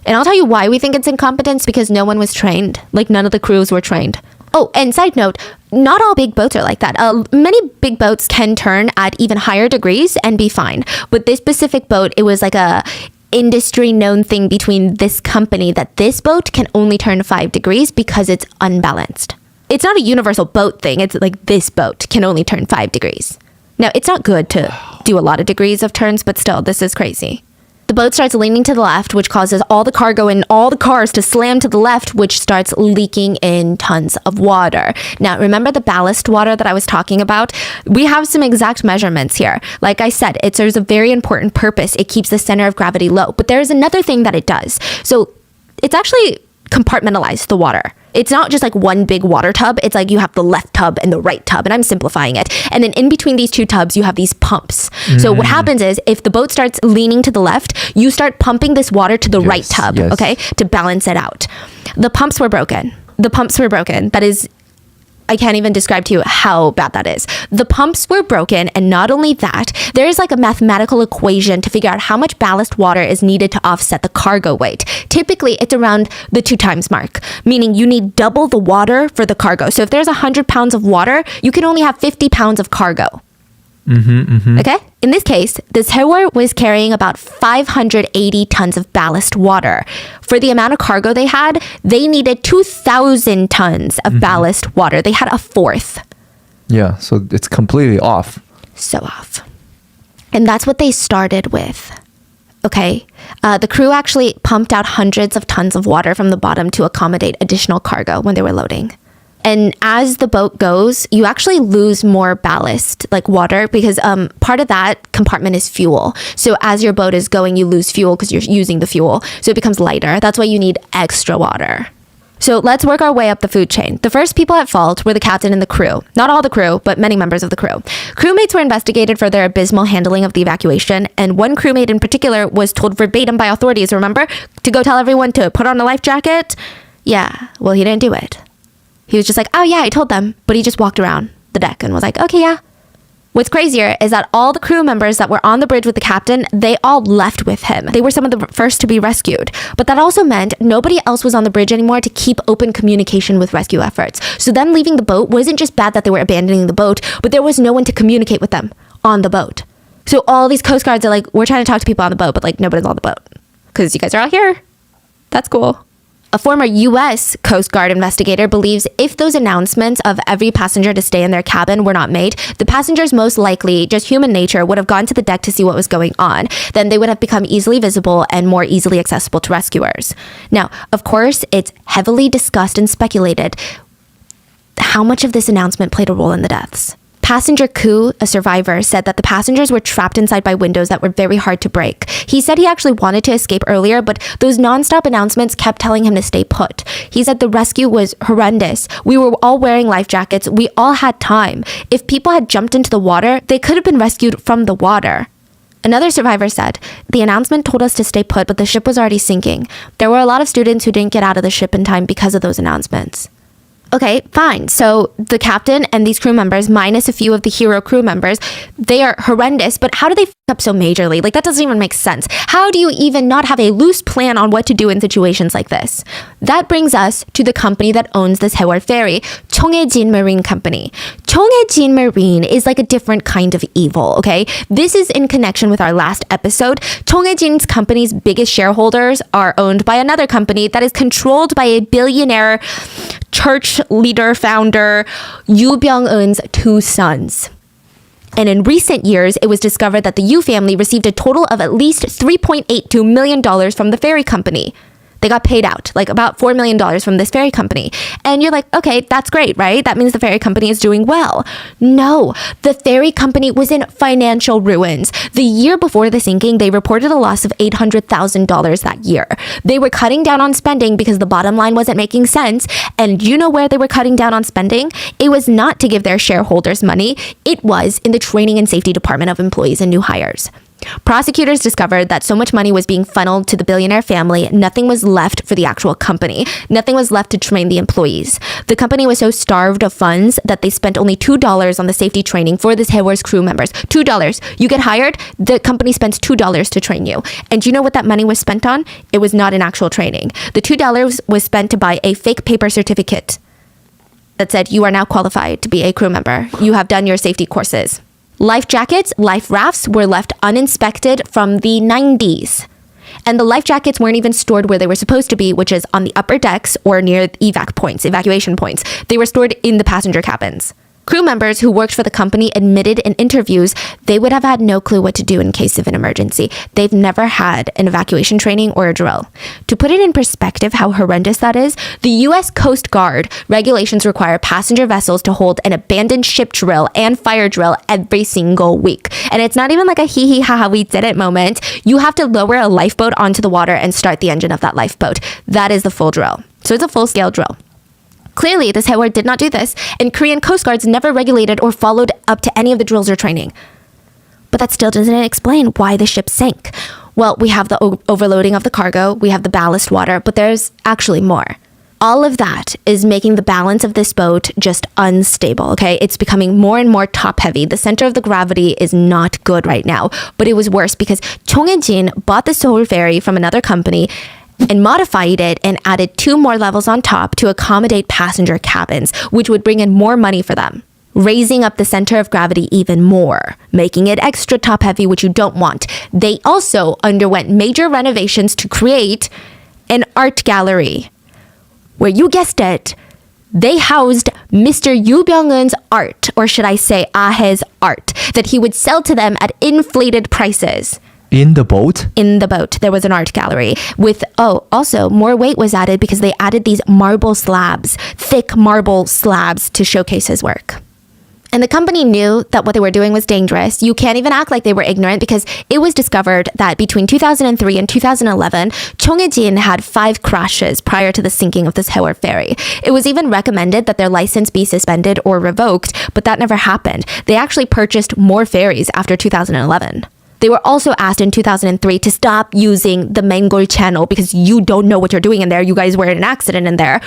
And I'll tell you why we think it's incompetence, because no one was trained. Like none of the crews were trained. Oh, and side note, not all big boats are like that. Many big boats can turn at even higher degrees and be fine. But this specific boat, it was like a industry known thing between this company that this boat can only turn 5 degrees because it's unbalanced. It's not a universal boat thing. It's like this boat can only turn 5 degrees. Now, it's not good to do a lot of degrees of turns, but still, this is crazy. The boat starts leaning to the left, which causes all the cargo and all the cars to slam to the left, which starts leaking in tons of water. Now, remember the ballast water that I was talking about? We have some exact measurements here. Like I said, it serves a very important purpose. It keeps the center of gravity low. But there's another thing that it does. So it's actually compartmentalized the water. It's not just like one big water tub. It's like you have the left tub and the right tub, and I'm simplifying it. And then in between these two tubs, you have these pumps. So what happens is if the boat starts leaning to the left, you start pumping this water to the right tub, okay, to balance it out. The pumps were broken. That is, I can't even describe to you how bad that is. The pumps were broken, and not only that, there is like a mathematical equation to figure out how much ballast water is needed to offset the cargo weight. Typically, it's around the 2 times mark, meaning you need double the water for the cargo. So if there's 100 pounds of water, you can only have 50 pounds of cargo. Okay? In this case, the Sewol was carrying about 580 tons of ballast water. For the amount of cargo they had, they needed 2,000 tons of ballast water. They had a fourth. Yeah, so it's completely off. So off. And that's what they started with. Okay? The crew actually pumped out hundreds of tons of water from the bottom to accommodate additional cargo when they were loading. And as the boat goes, you actually lose more ballast, like water, because part of that compartment is fuel. So as your boat is going, you lose fuel because you're using the fuel. So it becomes lighter. That's why you need extra water. So let's work our way up the food chain. The first people at fault were the captain and the crew. Not all the crew, but many members of the crew. Crewmates were investigated for their abysmal handling of the evacuation, and one crewmate in particular was told verbatim by authorities, remember, to go tell everyone to put on a life jacket? Yeah, well, he didn't do it. He was just like, oh yeah, I told them. But he just walked around the deck and was like, okay, yeah. What's crazier is that all the crew members that were on the bridge with the captain, they all left with him. They were some of the first to be rescued. But that also meant nobody else was on the bridge anymore to keep open communication with rescue efforts. So them leaving the boat wasn't just bad that they were abandoning the boat, but there was no one to communicate with them on the boat. So all these Coast Guards are like, we're trying to talk to people on the boat, but like nobody's on the boat. Because you guys are all here. That's cool. A former U.S. Coast Guard investigator believes if those announcements of every passenger to stay in their cabin were not made, the passengers most likely, just human nature, would have gone to the deck to see what was going on. Then they would have become easily visible and more easily accessible to rescuers. Now, of course, it's heavily discussed and speculated how much of this announcement played a role in the deaths. Passenger Koo, a survivor, said that the passengers were trapped inside by windows that were very hard to break. He said he actually wanted to escape earlier, but those nonstop announcements kept telling him to stay put. He said the rescue was horrendous. We were all wearing life jackets. We all had time. If people had jumped into the water, they could have been rescued from the water. Another survivor said, the announcement told us to stay put, but the ship was already sinking. There were a lot of students who didn't get out of the ship in time because of those announcements. Okay, fine. So the captain and these crew members, minus a few of the hero crew members, they are horrendous, but how do they f up so majorly? Like, that doesn't even make sense. How do you even not have a loose plan on what to do in situations like this? That brings us to the company that owns the Sewol ferry, Cheonghaejin Marine Company. Cheonghaejin Marine is like a different kind of evil, okay? This is in connection with our last episode. Cheonghaejin's company's biggest shareholders are owned by another company that is controlled by a billionaire church leader founder Yoo Byung-eun's 2 sons. And in recent years, it was discovered that the Yoo family received a total of at least $3.82 million from the ferry company. They got paid out, like about $4 million from this ferry company. And you're like, okay, that's great, right? That means the ferry company is doing well. No, the ferry company was in financial ruins. The year before the sinking, they reported a loss of $800,000 that year. They were cutting down on spending because the bottom line wasn't making sense. And you know where they were cutting down on spending? It was not to give their shareholders money. It was in the training and safety department of employees and new hires. Prosecutors discovered that so much money was being funneled to the billionaire family, nothing was left for the actual company. Nothing was left to train the employees. The company was so starved of funds that they spent only $2 on the safety training for the Sewol's crew members. $2. You get hired, the company spends $2 to train you. And do you know what that money was spent on? It was not in actual training. The $2 was spent to buy a fake paper certificate. that said, you are now qualified to be a crew member. You have done your safety courses. Life jackets, life rafts were left uninspected from the 90s. And the life jackets weren't even stored where they were supposed to be, which is on the upper decks or near evacuation points. They were stored in the passenger cabins. Crew members who worked for the company admitted in interviews they would have had no clue what to do in case of an emergency. They've never had an evacuation training or a drill. To put it in perspective how horrendous that is, the U.S. Coast Guard regulations require passenger vessels to hold an abandoned ship drill and fire drill every single week. And it's not even like a hee hee ha ha we did it moment. You have to lower a lifeboat onto the water and start the engine of that lifeboat. That is the full drill. So it's a full-scale drill. Clearly, this Haewol did not do this, and Korean Coast Guards never regulated or followed up to any of the drills or training. But that still doesn't explain why the ship sank. Well, we have the overloading of the cargo, we have the ballast water, but there's actually more. All of that is making the balance of this boat just unstable, okay? It's becoming more and more top-heavy. The center of the gravity is not good right now, but it was worse because Chonghaejin bought the Seoul ferry from another company and modified it and added 2 more levels on top to accommodate passenger cabins, which would bring in more money for them, raising up the center of gravity even more, making it extra top heavy, which you don't want. They also underwent major renovations to create an art gallery, where you guessed it, they housed Mr. Yoo Byung-eun's art, or should I say Ahe's art, that he would sell to them at inflated prices. In the boat? In the boat, there was an art gallery with, also more weight was added because they added these marble slabs, thick marble slabs to showcase his work. And the company knew that what they were doing was dangerous. You can't even act like they were ignorant because it was discovered that between 2003 and 2011, Chonghaejin had 5 crashes prior to the sinking of this Haewol ferry. It was even recommended that their license be suspended or revoked, but that never happened. They actually purchased more ferries after 2011. They were also asked in 2003 to stop using the Mangol channel because you don't know what you're doing in there. You guys were in an accident in there.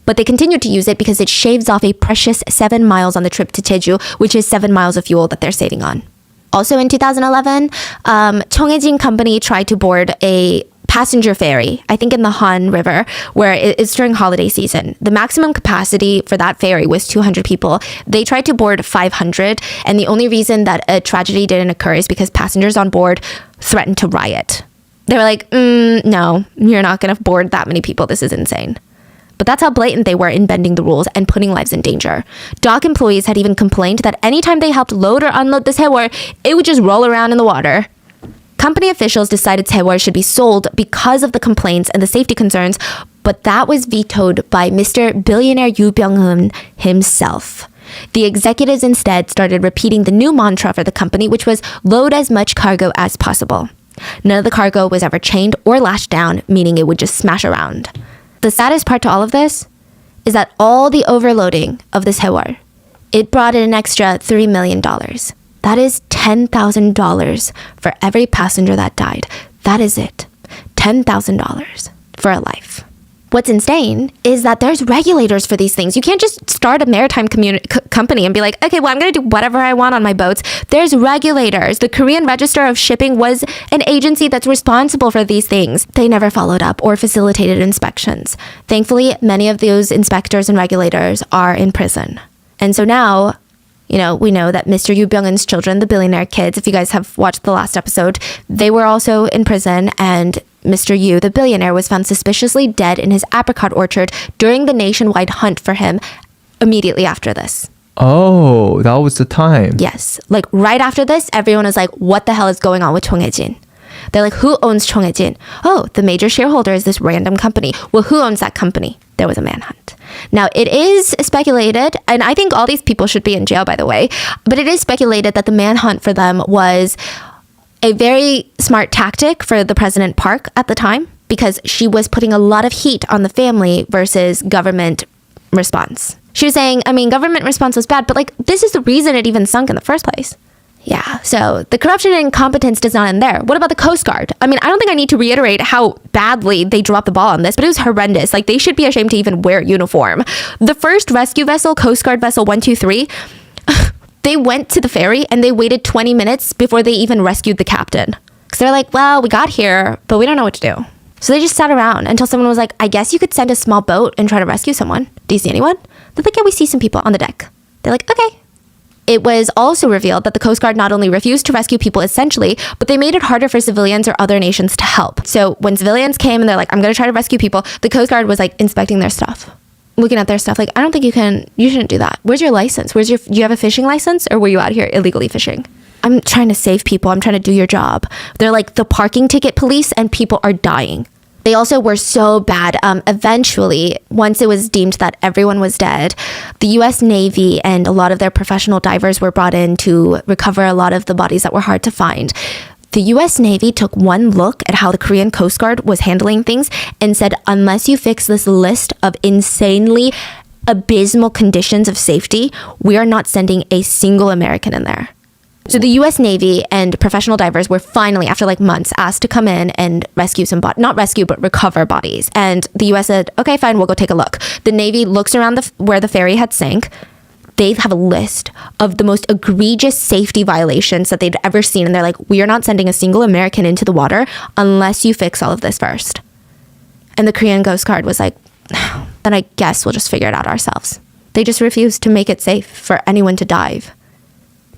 But they continued to use it because it shaves off a precious 7 miles on the trip to Jeju, which is 7 miles of fuel that they're saving on. Also in 2011, Chonghaejin Company tried to board a passenger ferry, I think in the Han River, where it's during holiday season. The maximum capacity for that ferry was 200 people. They tried to board 500, and the only reason that a tragedy didn't occur is because passengers on board threatened to riot. They were like, no, you're not going to board that many people. This is insane. But that's how blatant they were in bending the rules and putting lives in danger. Dock employees had even complained that anytime they helped load or unload this Haewol, it would just roll around in the water. Company officials decided Haewol should be sold because of the complaints and the safety concerns, but that was vetoed by Mr. Billionaire Yoo Byung-eun himself. The executives instead started repeating the new mantra for the company, which was load as much cargo as possible. None of the cargo was ever chained or lashed down, meaning it would just smash around. The saddest part to all of this is that all the overloading of this Haewol, it brought in an extra $3 million. That is $10,000 for every passenger that died. That is it. $10,000 for a life. What's insane is that there's regulators for these things. You can't just start a maritime company and be like, okay, well, I'm going to do whatever I want on my boats. There's regulators. The Korean Register of Shipping was an agency that's responsible for these things. They never followed up or facilitated inspections. Thankfully, many of those inspectors and regulators are in prison. And so now, we know that Mr. Yoo Byung-eun's children, the billionaire kids, if you guys have watched the last episode, they were also in prison, and Mr. Yoo, the billionaire, was found suspiciously dead in his apricot orchard during the nationwide hunt for him immediately after this. Oh, that was the time. Yes. Like right after this, everyone was like, what the hell is going on with Chonghaejin? They're like, who owns Chonghaejin? Oh, the major shareholder is this random company. Well, who owns that company? There was a manhunt. Now, it is speculated, and I think all these people should be in jail, by the way, but it is speculated that the manhunt for them was a very smart tactic for the President Park at the time, because she was putting a lot of heat on the family versus government response. She was saying, government response was bad, but this is the reason it even sunk in the first place. Yeah, so the corruption and incompetence does not end there. What about the Coast Guard? I don't think I need to reiterate how badly they dropped the ball on this, but it was horrendous. They should be ashamed to even wear uniform. The first rescue vessel, Coast Guard Vessel 123, they went to the ferry and they waited 20 minutes before they even rescued the captain. Because they're like, well, we got here, but we don't know what to do. So they just sat around until someone was like, I guess you could send a small boat and try to rescue someone. Do you see anyone? They're like, yeah, we see some people on the deck. They're like, okay. It was also revealed that the Coast Guard not only refused to rescue people essentially, but they made it harder for civilians or other nations to help. So when civilians came and they're like, I'm going to try to rescue people, the Coast Guard was like inspecting their stuff, looking at their stuff. Like, I don't think you shouldn't do that. Where's your license? Do you have a fishing license, or were you out here illegally fishing? I'm trying to save people. I'm trying to do your job. They're like the parking ticket police, and people are dying. They also were so bad. Eventually, once it was deemed that everyone was dead, the U.S. Navy and a lot of their professional divers were brought in to recover a lot of the bodies that were hard to find. The U.S. Navy took one look at how the Korean Coast Guard was handling things and said, unless you fix this list of insanely abysmal conditions of safety, we are not sending a single American in there. So the U.S. Navy and professional divers were finally, after like months, asked to come in and rescue some bodies. Not rescue, but recover bodies. And the U.S. said, okay, fine, we'll go take a look. The Navy looks around where the ferry had sank. They have a list of the most egregious safety violations that they'd ever seen. And they're like, we are not sending a single American into the water unless you fix all of this first. And the Korean Coast Guard was like, then I guess we'll just figure it out ourselves. They just refused to make it safe for anyone to dive.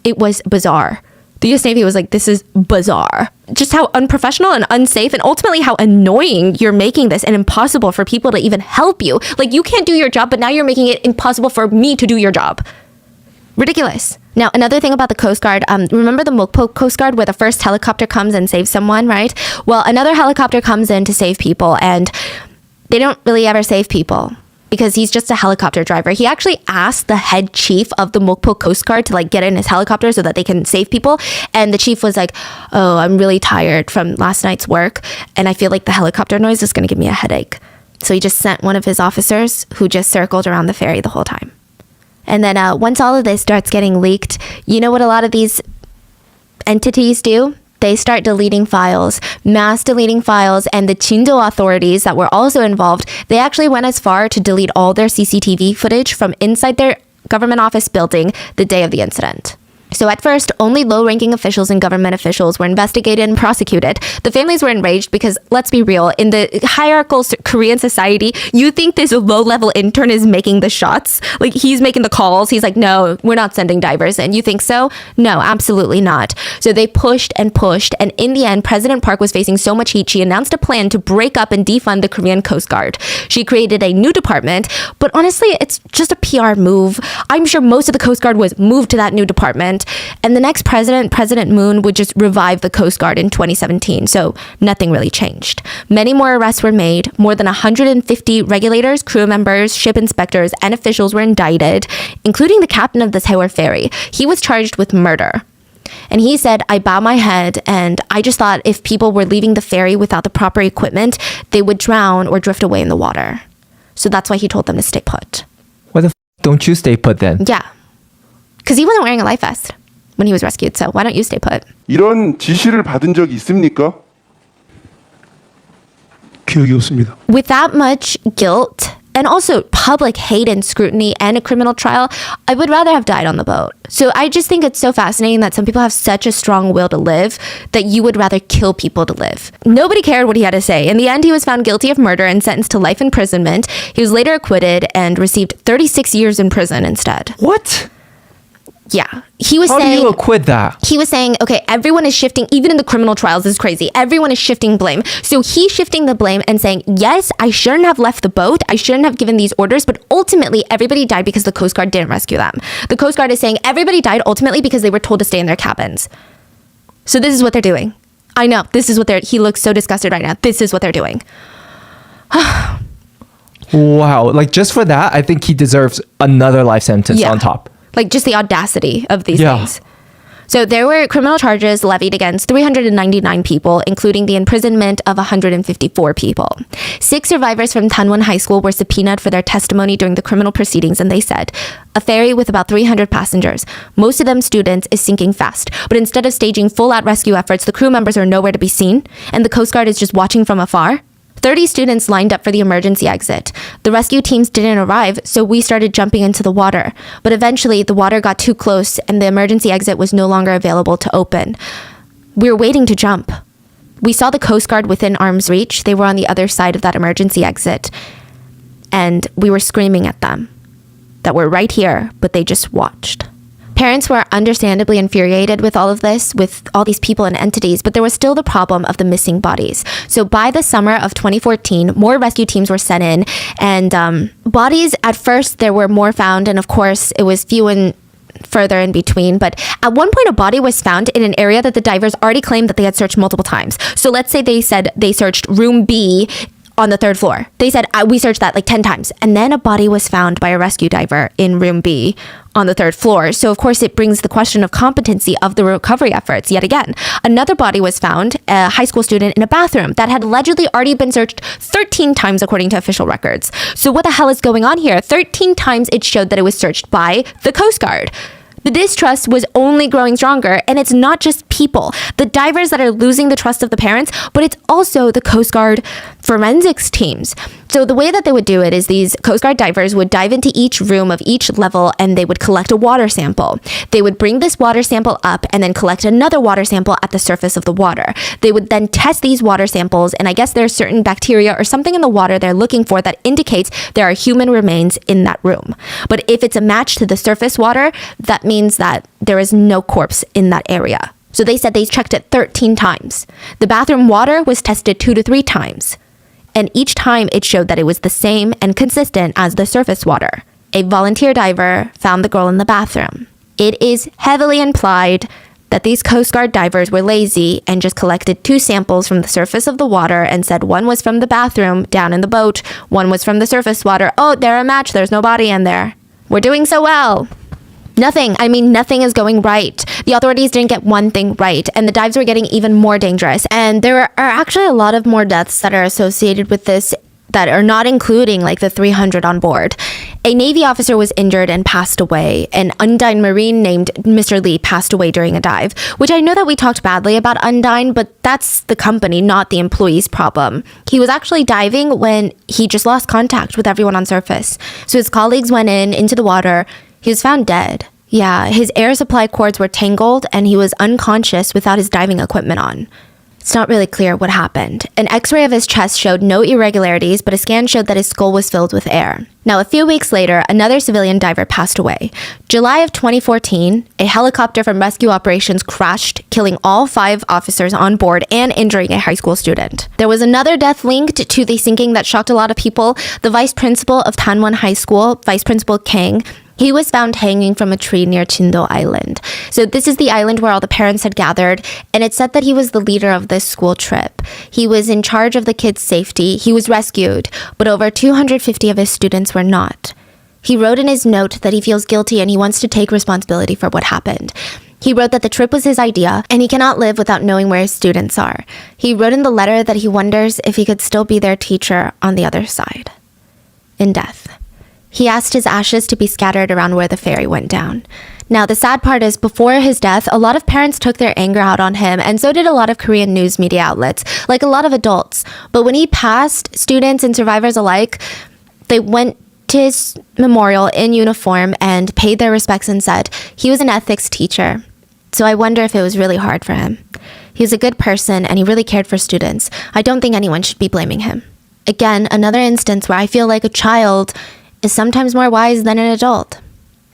It was bizarre. The U.S. Navy was like, this is bizarre. Just how unprofessional and unsafe, and ultimately how annoying you're making this and impossible for people to even help you. Like, you can't do your job, but now you're making it impossible for me to do your job. Ridiculous. Now, another thing about the Coast Guard, remember the Mokpo Coast Guard where the first helicopter comes and saves someone, right? Well, another helicopter comes in to save people, and they don't really ever save people, because he's just a helicopter driver. He actually asked the head chief of the Mokpo Coast Guard to like get in his helicopter so that they can save people. And the chief was like, oh, I'm really tired from last night's work, and I feel like the helicopter noise is going to give me a headache. So he just sent one of his officers who just circled around the ferry the whole time. And then once all of this starts getting leaked, you know what a lot of these entities do? They start deleting files, mass deleting files, and the Chindo authorities that were also involved, they actually went as far to delete all their CCTV footage from inside their government office building the day of the incident. So at first, only low-ranking officials and government officials were investigated and prosecuted. The families were enraged because, let's be real, in the hierarchical Korean society, you think this low-level intern is making the shots? Like, he's making the calls. He's like, no, we're not sending divers in. You think so? No, absolutely not. So they pushed, and in the end, President Park was facing so much heat, she announced a plan to break up and defund the Korean Coast Guard. She created a new department, but honestly, it's just a PR move. I'm sure most of the Coast Guard was moved to that new department. And the next president, President Moon, would just revive the Coast Guard in 2017. So nothing really changed. Many more arrests were made. More than 150 regulators, crew members, ship inspectors, and officials were indicted, including the captain of the Sewol ferry. He was charged with murder. And he said, I bow my head, and I just thought if people were leaving the ferry without the proper equipment, they would drown or drift away in the water. So that's why he told them to stay put. Why the don't you stay put then? Yeah. Because he wasn't wearing a life vest when he was rescued, so why don't you stay put? 이런 지시를 받은 적이 있습니까? 기억이 없습니다. With that much guilt and also public hate and scrutiny and a criminal trial, I would rather have died on the boat. So I just think it's so fascinating that some people have such a strong will to live that you would rather kill people to live. Nobody cared what he had to say. In the end, he was found guilty of murder and sentenced to life imprisonment. He was later acquitted and received 36 years in prison instead. What? Yeah. He was How saying, do you acquit that? He was saying, okay, everyone is shifting, even in the criminal trials, this is crazy. Everyone is shifting blame. So he's shifting the blame and saying, yes, I shouldn't have left the boat. I shouldn't have given these orders. But ultimately, everybody died because the Coast Guard didn't rescue them. The Coast Guard is saying everybody died ultimately because they were told to stay in their cabins. So this is what they're doing. I know. This is what he looks so disgusted right now. This is what they're doing. Wow. Like, just for that, I think he deserves another life sentence on top. Like, just the audacity of these things. So there were criminal charges levied against 399 people, including the imprisonment of 154 people. 6 survivors from Danwon High School were subpoenaed for their testimony during the criminal proceedings, and they said, a ferry with about 300 passengers, most of them students, is sinking fast. But instead of staging full-out rescue efforts, the crew members are nowhere to be seen, and the Coast Guard is just watching from afar. 30 students lined up for the emergency exit. The rescue teams didn't arrive, so we started jumping into the water. But eventually, the water got too close and the emergency exit was no longer available to open. We were waiting to jump. We saw the Coast Guard within arm's reach. They were on the other side of that emergency exit. And we were screaming at them that we're right here, but they just watched. Parents were understandably infuriated with all of this, with all these people and entities, but there was still the problem of the missing bodies. So by the summer of 2014, more rescue teams were sent in, and bodies, at first, there were more found, and of course, it was few and further in between. But at one point, a body was found in an area that the divers already claimed that they had searched multiple times. So let's say they said they searched room B on the 3rd floor. They said, we searched that like 10 times. And then a body was found by a rescue diver in room B on the 3rd floor. So of course it brings the question of competency of the recovery efforts yet again. Another body was found, a high school student in a bathroom that had allegedly already been searched 13 times according to official records. So what the hell is going on here? 13 times it showed that it was searched by the Coast Guard. The distrust was only growing stronger, and it's not just people, the divers that are losing the trust of the parents, but it's also the Coast Guard forensics teams. So the way that they would do it is these Coast Guard divers would dive into each room of each level and they would collect a water sample. They would bring this water sample up and then collect another water sample at the surface of the water. They would then test these water samples, and I guess there's certain bacteria or something in the water they're looking for that indicates there are human remains in that room. But if it's a match to the surface water, that means that there is no corpse in that area. So they said they checked it 13 times. The bathroom water was tested 2 to 3 times. And each time it showed that it was the same and consistent as the surface water. A volunteer diver found the girl in the bathroom. It is heavily implied that these Coast Guard divers were lazy and just collected 2 samples from the surface of the water and said one was from the bathroom down in the boat, one was from the surface water. Oh, they're a match. There's no body in there. We're doing so well. Nothing is going right. The authorities didn't get one thing right, and the dives were getting even more dangerous. And there are actually a lot of more deaths that are associated with this that are not including like the 300 on board. A Navy officer was injured and passed away. An Undine Marine named Mr. Lee passed away during a dive, which I know that we talked badly about Undine, but that's the company, not the employee's problem. He was actually diving when he just lost contact with everyone on surface. So his colleagues went into the water. He was found dead. Yeah, his air supply cords were tangled and he was unconscious without his diving equipment on. It's not really clear what happened. An x-ray of his chest showed no irregularities, but a scan showed that his skull was filled with air. Now, a few weeks later, another civilian diver passed away. July of 2014, a helicopter from rescue operations crashed, killing all 5 officers on board and injuring a high school student. There was another death linked to the sinking that shocked a lot of people. The vice principal of Tanwon High School, Vice Principal Kang, he was found hanging from a tree near Chindo Island. So this is the island where all the parents had gathered, and it said that he was the leader of this school trip. He was in charge of the kids' safety. He was rescued, but over 250 of his students were not. He wrote in his note that he feels guilty and he wants to take responsibility for what happened. He wrote that the trip was his idea, and he cannot live without knowing where his students are. He wrote in the letter that he wonders if he could still be their teacher on the other side. In death. He asked his ashes to be scattered around where the ferry went down. Now, the sad part is, before his death, a lot of parents took their anger out on him, and so did a lot of Korean news media outlets, like a lot of adults. But when he passed, students and survivors alike, they went to his memorial in uniform and paid their respects and said he was an ethics teacher. So I wonder if it was really hard for him. He was a good person, and he really cared for students. I don't think anyone should be blaming him. Again, another instance where I feel like a child is sometimes more wise than an adult.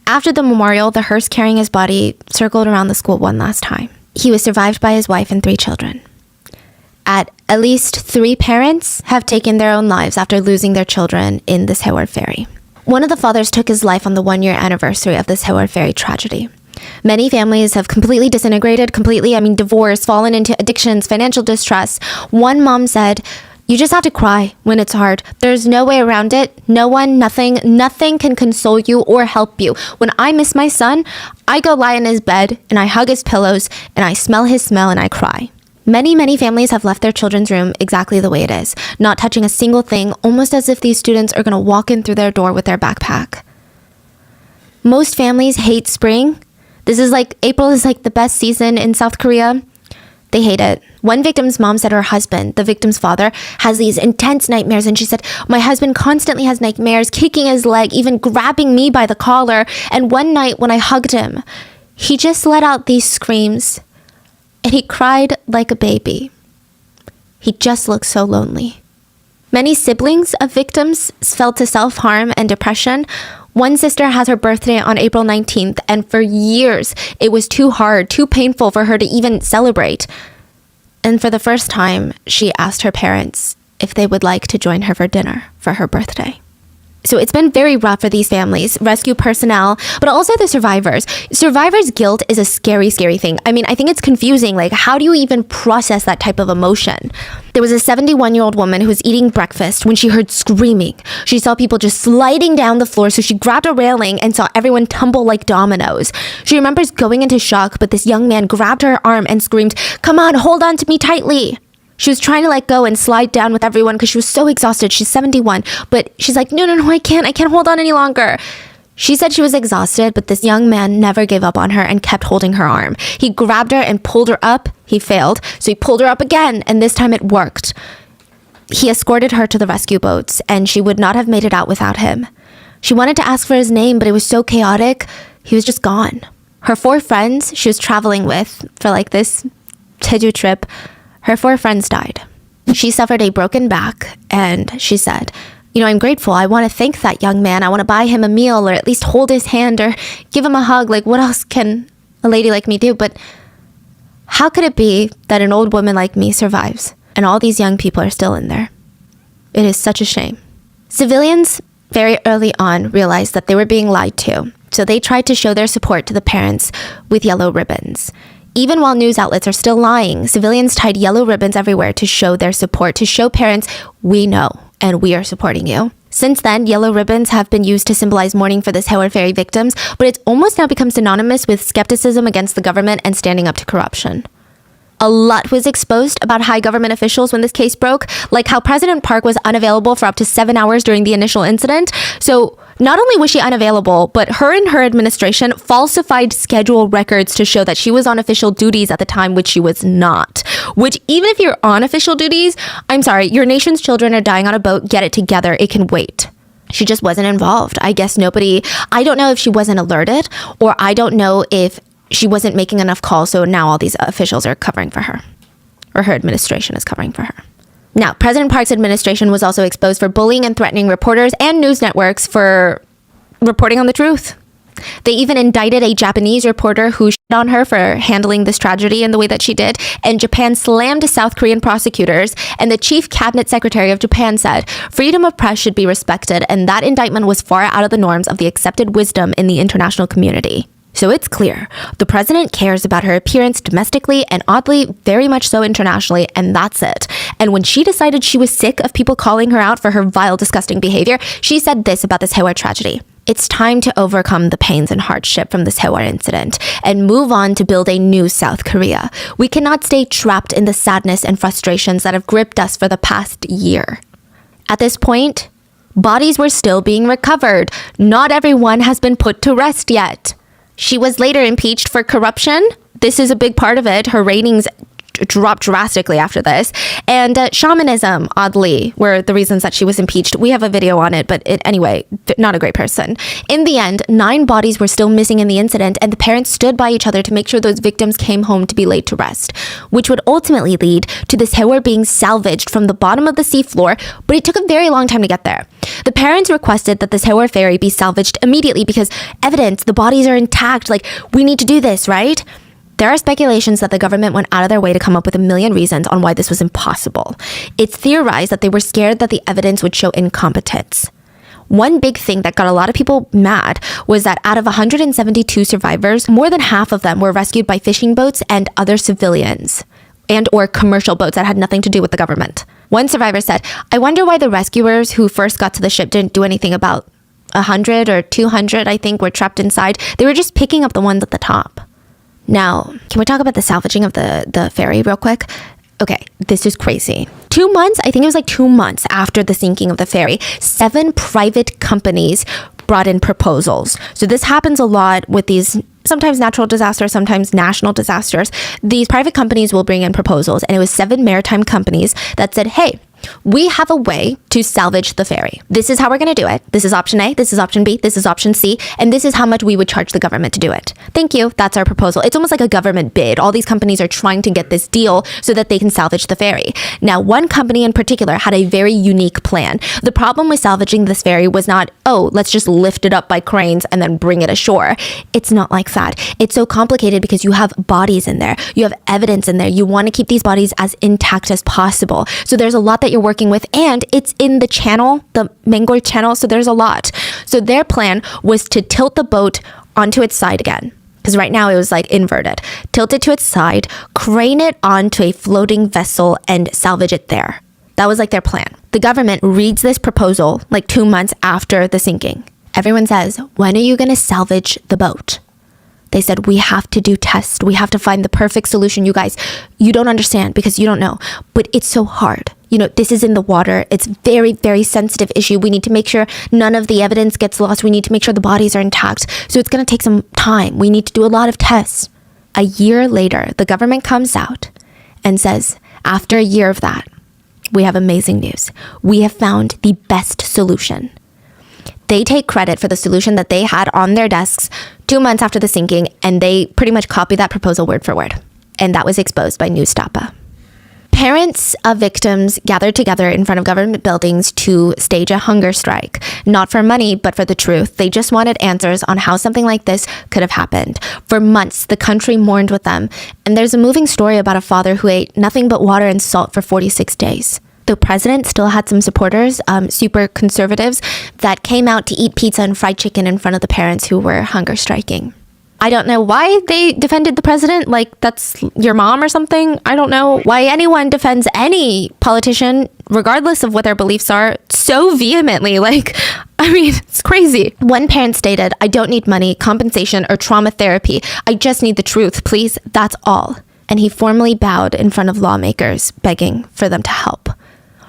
After the memorial, the hearse carrying his body circled around the school one last time. He was survived by his wife and 3 children. At least 3 parents have taken their own lives after losing their children in the Sewol ferry. One of the fathers took his life on the 1-year anniversary of the Sewol ferry tragedy. Many families have completely disintegrated, divorced, fallen into addictions, financial distress. One mom said, "You just have to cry when it's hard. There's no way around it. No one, nothing can console you or help you. When I miss my son, I go lie in his bed and I hug his pillows and I smell his smell and I cry." Many families have left their children's room exactly the way it is, not touching a single thing, almost as if these students are going to walk in through their door with their backpack. Most families hate spring. April is like the best season in South Korea. They hate it. One victim's mom said her husband, the victim's father, has these intense nightmares, and she said, "My husband constantly has nightmares, kicking his leg, even grabbing me by the collar. And one night when I hugged him, he just let out these screams, and he cried like a baby." He just looked so lonely. Many siblings of victims fell to self-harm and depression. One sister has her birthday on April 19th, and for years, it was too hard, too painful for her to even celebrate. And for the first time, she asked her parents if they would like to join her for dinner for her birthday. So it's been very rough for these families, rescue personnel, but also the survivors. Survivors' guilt is a scary, scary thing. I mean, I think it's confusing. Like, how do you even process that type of emotion? There was a 71-year-old woman who was eating breakfast when she heard screaming. She saw people just sliding down the floor, so she grabbed a railing and saw everyone tumble like dominoes. She remembers going into shock, but this young man grabbed her arm and screamed, "Come on, hold on to me tightly." She was trying to let go and slide down with everyone because she was so exhausted. She's 71, but she's like, no, I can't hold on any longer. She said she was exhausted, but this young man never gave up on her and kept holding her arm. He grabbed her and pulled her up. He failed, so he pulled her up again, and this time it worked. He escorted her to the rescue boats, and she would not have made it out without him. She wanted to ask for his name, but it was so chaotic, he was just gone. Her 4 friends she was traveling with for like this Jeju trip, her 4 friends died. She suffered a broken back, and she said, I'm grateful. I want to thank that young man. I want to buy him a meal or at least hold his hand or give him a hug. Like, what else can a lady like me do? But how could it be that an old woman like me survives and all these young people are still in there? It is such a shame. Civilians very early on realized that they were being lied to, so they tried to show their support to the parents with yellow ribbons. Even while news outlets are still lying, civilians tied yellow ribbons everywhere to show their support, to show parents, we know and we are supporting you. Since then, yellow ribbons have been used to symbolize mourning for the Sewol Ferry victims, but it's almost now become synonymous with skepticism against the government and standing up to corruption. A lot was exposed about high government officials when this case broke, like how President Park was unavailable for up to 7 hours during the initial incident. So not only was she unavailable, but her and her administration falsified schedule records to show that she was on official duties at the time, which she was not. Which, even if you're on official duties, I'm sorry, your nation's children are dying on a boat, get it together, it can wait. She just wasn't involved. I guess I don't know if she wasn't alerted, or I don't know if she wasn't making enough calls, so now all these officials are covering for her, or her administration is covering for her. Now, President Park's administration was also exposed for bullying and threatening reporters and news networks for reporting on the truth. They even indicted a Japanese reporter who shit on her for handling this tragedy in the way that she did, and Japan slammed South Korean prosecutors, and the chief cabinet secretary of Japan said, freedom of press should be respected, and that indictment was far out of the norms of the accepted wisdom in the international community. So it's clear, the president cares about her appearance domestically and oddly, very much so internationally, and that's it. And when she decided she was sick of people calling her out for her vile, disgusting behavior, she said this about this Sewol tragedy. It's time to overcome the pains and hardship from this Sewol incident and move on to build a new South Korea. We cannot stay trapped in the sadness and frustrations that have gripped us for the past year. At this point, bodies were still being recovered. Not everyone has been put to rest yet. She was later impeached for corruption. This is a big part of it. Her ratings dropped drastically after this. And shamanism, oddly, were the reasons that she was impeached. We have a video on it, but anyway, not a great person. In the end, 9 bodies were still missing in the incident, and the parents stood by each other to make sure those victims came home to be laid to rest, which would ultimately lead to the Sewol being salvaged from the bottom of the seafloor, but it took a very long time to get there. The parents requested that the Sewol ferry be salvaged immediately because evidence, the bodies are intact, like, we need to do this, right? There are speculations that the government went out of their way to come up with a million reasons on why this was impossible. It's theorized that they were scared that the evidence would show incompetence. One big thing that got a lot of people mad was that out of 172 survivors, more than half of them were rescued by fishing boats and other civilians and or commercial boats that had nothing to do with the government. One survivor said, I wonder why the rescuers who first got to the ship didn't do anything about 100 or 200, I think, were trapped inside. They were just picking up the ones at the top. Now, can we talk about the salvaging of the ferry real quick? Okay, this is crazy. 2 months, I think it was like 2 months after the sinking of the ferry, 7 private companies brought in proposals. So this happens a lot with these sometimes natural disasters, sometimes national disasters. These private companies will bring in proposals, and it was 7 maritime companies that said, hey, we have a way to salvage the ferry. This is how we're going to do it. This is option A, this is option B, this is option C, and this is how much we would charge the government to do it. Thank you. That's our proposal. It's almost like a government bid. All these companies are trying to get this deal so that they can salvage the ferry. Now, one company in particular had a very unique plan. The problem with salvaging this ferry was not, oh, let's just lift it up by cranes and then bring it ashore. It's not like that. It's so complicated because you have bodies in there. You have evidence in there. You want to keep these bodies as intact as possible. So there's a lot that you're working with, and it's in the channel, the Mangor channel, so there's a lot. So their plan was to tilt the boat onto its side again, because right now it was like inverted. Tilt it to its side, crane it onto a floating vessel, and salvage it there. That was like their plan. The government reads this proposal like 2 months after the sinking. Everyone says, when are you going to salvage the boat? They said, we have to do tests. We have to find the perfect solution. You guys, you don't understand because you don't know, but it's so hard. You know, this is in the water. It's very, very sensitive issue. We need to make sure none of the evidence gets lost. We need to make sure the bodies are intact. So it's going to take some time. We need to do a lot of tests. A year later, the government comes out and says, after a year of that, we have amazing news. We have found the best solution. They take credit for the solution that they had on their desks 2 months after the sinking, and they pretty much copy that proposal word for word. And that was exposed by Newstapa. Parents of victims gathered together in front of government buildings to stage a hunger strike, not for money, but for the truth. They just wanted answers on how something like this could have happened. For months, the country mourned with them. And there's a moving story about a father who ate nothing but water and salt for 46 days. The president still had some supporters, super conservatives, that came out to eat pizza and fried chicken in front of the parents who were hunger striking. I don't know why they defended the president, like that's your mom or something. I don't know why anyone defends any politician, regardless of what their beliefs are, so vehemently. Like, I mean, it's crazy. One parent stated, I don't need money, compensation, or trauma therapy. I just need the truth, please. That's all. And he formally bowed in front of lawmakers, begging for them to help.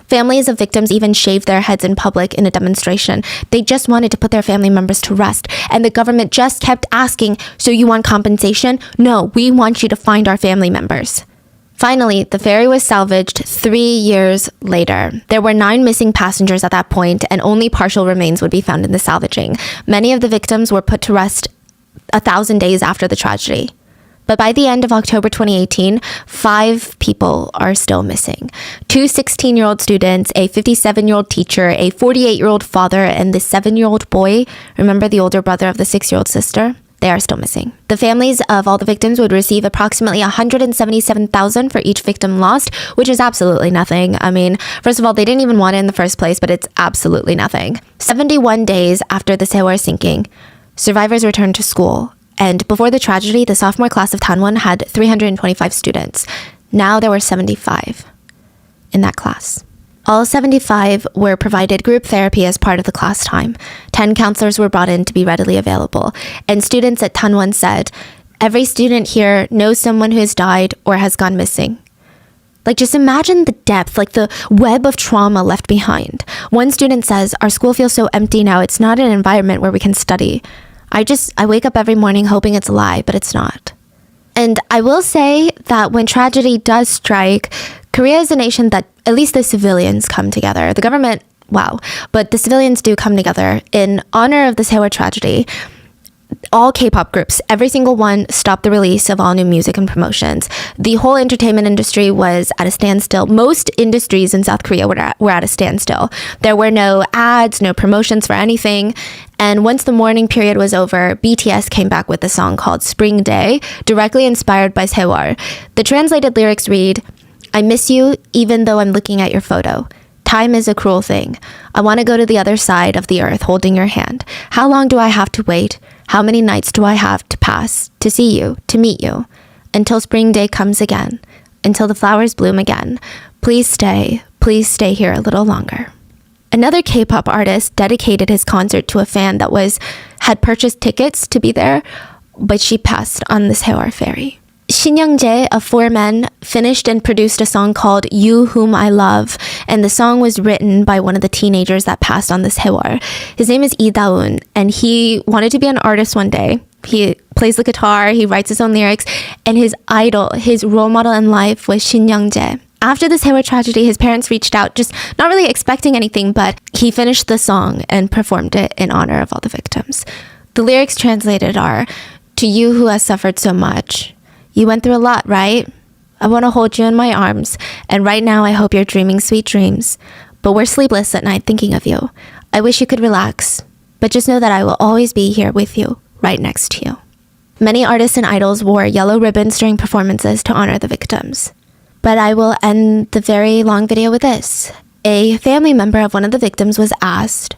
Families of victims even shaved their heads in public in a demonstration. They just wanted to put their family members to rest. And the government just kept asking, so you want compensation? No, we want you to find our family members. Finally, the ferry was salvaged 3 years later. There were 9 missing passengers at that point, and only partial remains would be found in the salvaging. Many of the victims were put to rest 1,000 days after the tragedy. But by the end of October 2018, 5 people are still missing. 2 16-year-old students, a 57-year-old teacher, a 48-year-old father, and the 7-year-old boy, remember the older brother of the 6-year-old sister? They are still missing. The families of all the victims would receive approximately $177,000 for each victim lost, which is absolutely nothing. I mean, first of all, they didn't even want it in the first place, but it's absolutely nothing. 71 days after the Sewol sinking, survivors returned to school. And before the tragedy, the sophomore class of Danwon had 325 students. Now there were 75 in that class. All 75 were provided group therapy as part of the class time. 10 counselors were brought in to be readily available. And students at Danwon said, every student here knows someone who has died or has gone missing. Like, just imagine the depth, like the web of trauma left behind. One student says, our school feels so empty now. It's not an environment where we can study. I wake up every morning hoping it's a lie, but it's not. And I will say that when tragedy does strike, Korea is a nation that at least the civilians come together. The government, wow, but the civilians do come together in honor of the Sewol tragedy. All K-pop groups, every single one, stopped the release of all new music and promotions. The whole entertainment industry was at a standstill. Most industries in South Korea were at a standstill. There were no ads, no promotions for anything. And once the mourning period was over, BTS came back with a song called Spring Day, directly inspired by Sewol. The translated lyrics read, I miss you even though I'm looking at your photo. Time is a cruel thing. I want to go to the other side of the earth holding your hand. How long do I have to wait? How many nights do I have to pass to see you, to meet you? Until spring day comes again. Until the flowers bloom again. Please stay here a little longer. Another K-pop artist dedicated his concert to a fan that had purchased tickets to be there, but she passed on the Sewol ferry. Shin Young-jae of 4Men finished and produced a song called You Whom I Love, and the song was written by one of the teenagers that passed on the Sewol. His name is Lee Da-eun, and he wanted to be an artist one day. He plays the guitar, he writes his own lyrics, and his idol, his role model in life was Shin Young-jae. After this Hayward tragedy, his parents reached out, just not really expecting anything, but he finished the song and performed it in honor of all the victims. The lyrics translated are, "To you who has suffered so much, you went through a lot, right? I want to hold you in my arms, and right now I hope you're dreaming sweet dreams. But we're sleepless at night thinking of you. I wish you could relax, but just know that I will always be here with you, right next to you." Many artists and idols wore yellow ribbons during performances to honor the victims. But I will end the very long video with this. A family member of one of the victims was asked,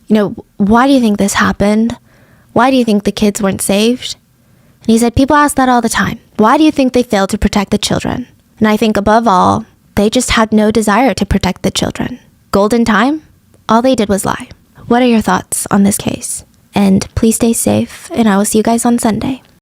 why do you think this happened? Why do you think the kids weren't saved? And he said, people ask that all the time. Why do you think they failed to protect the children? And I think above all, they just had no desire to protect the children. Golden time? All they did was lie. What are your thoughts on this case? And please stay safe, and I will see you guys on Sunday.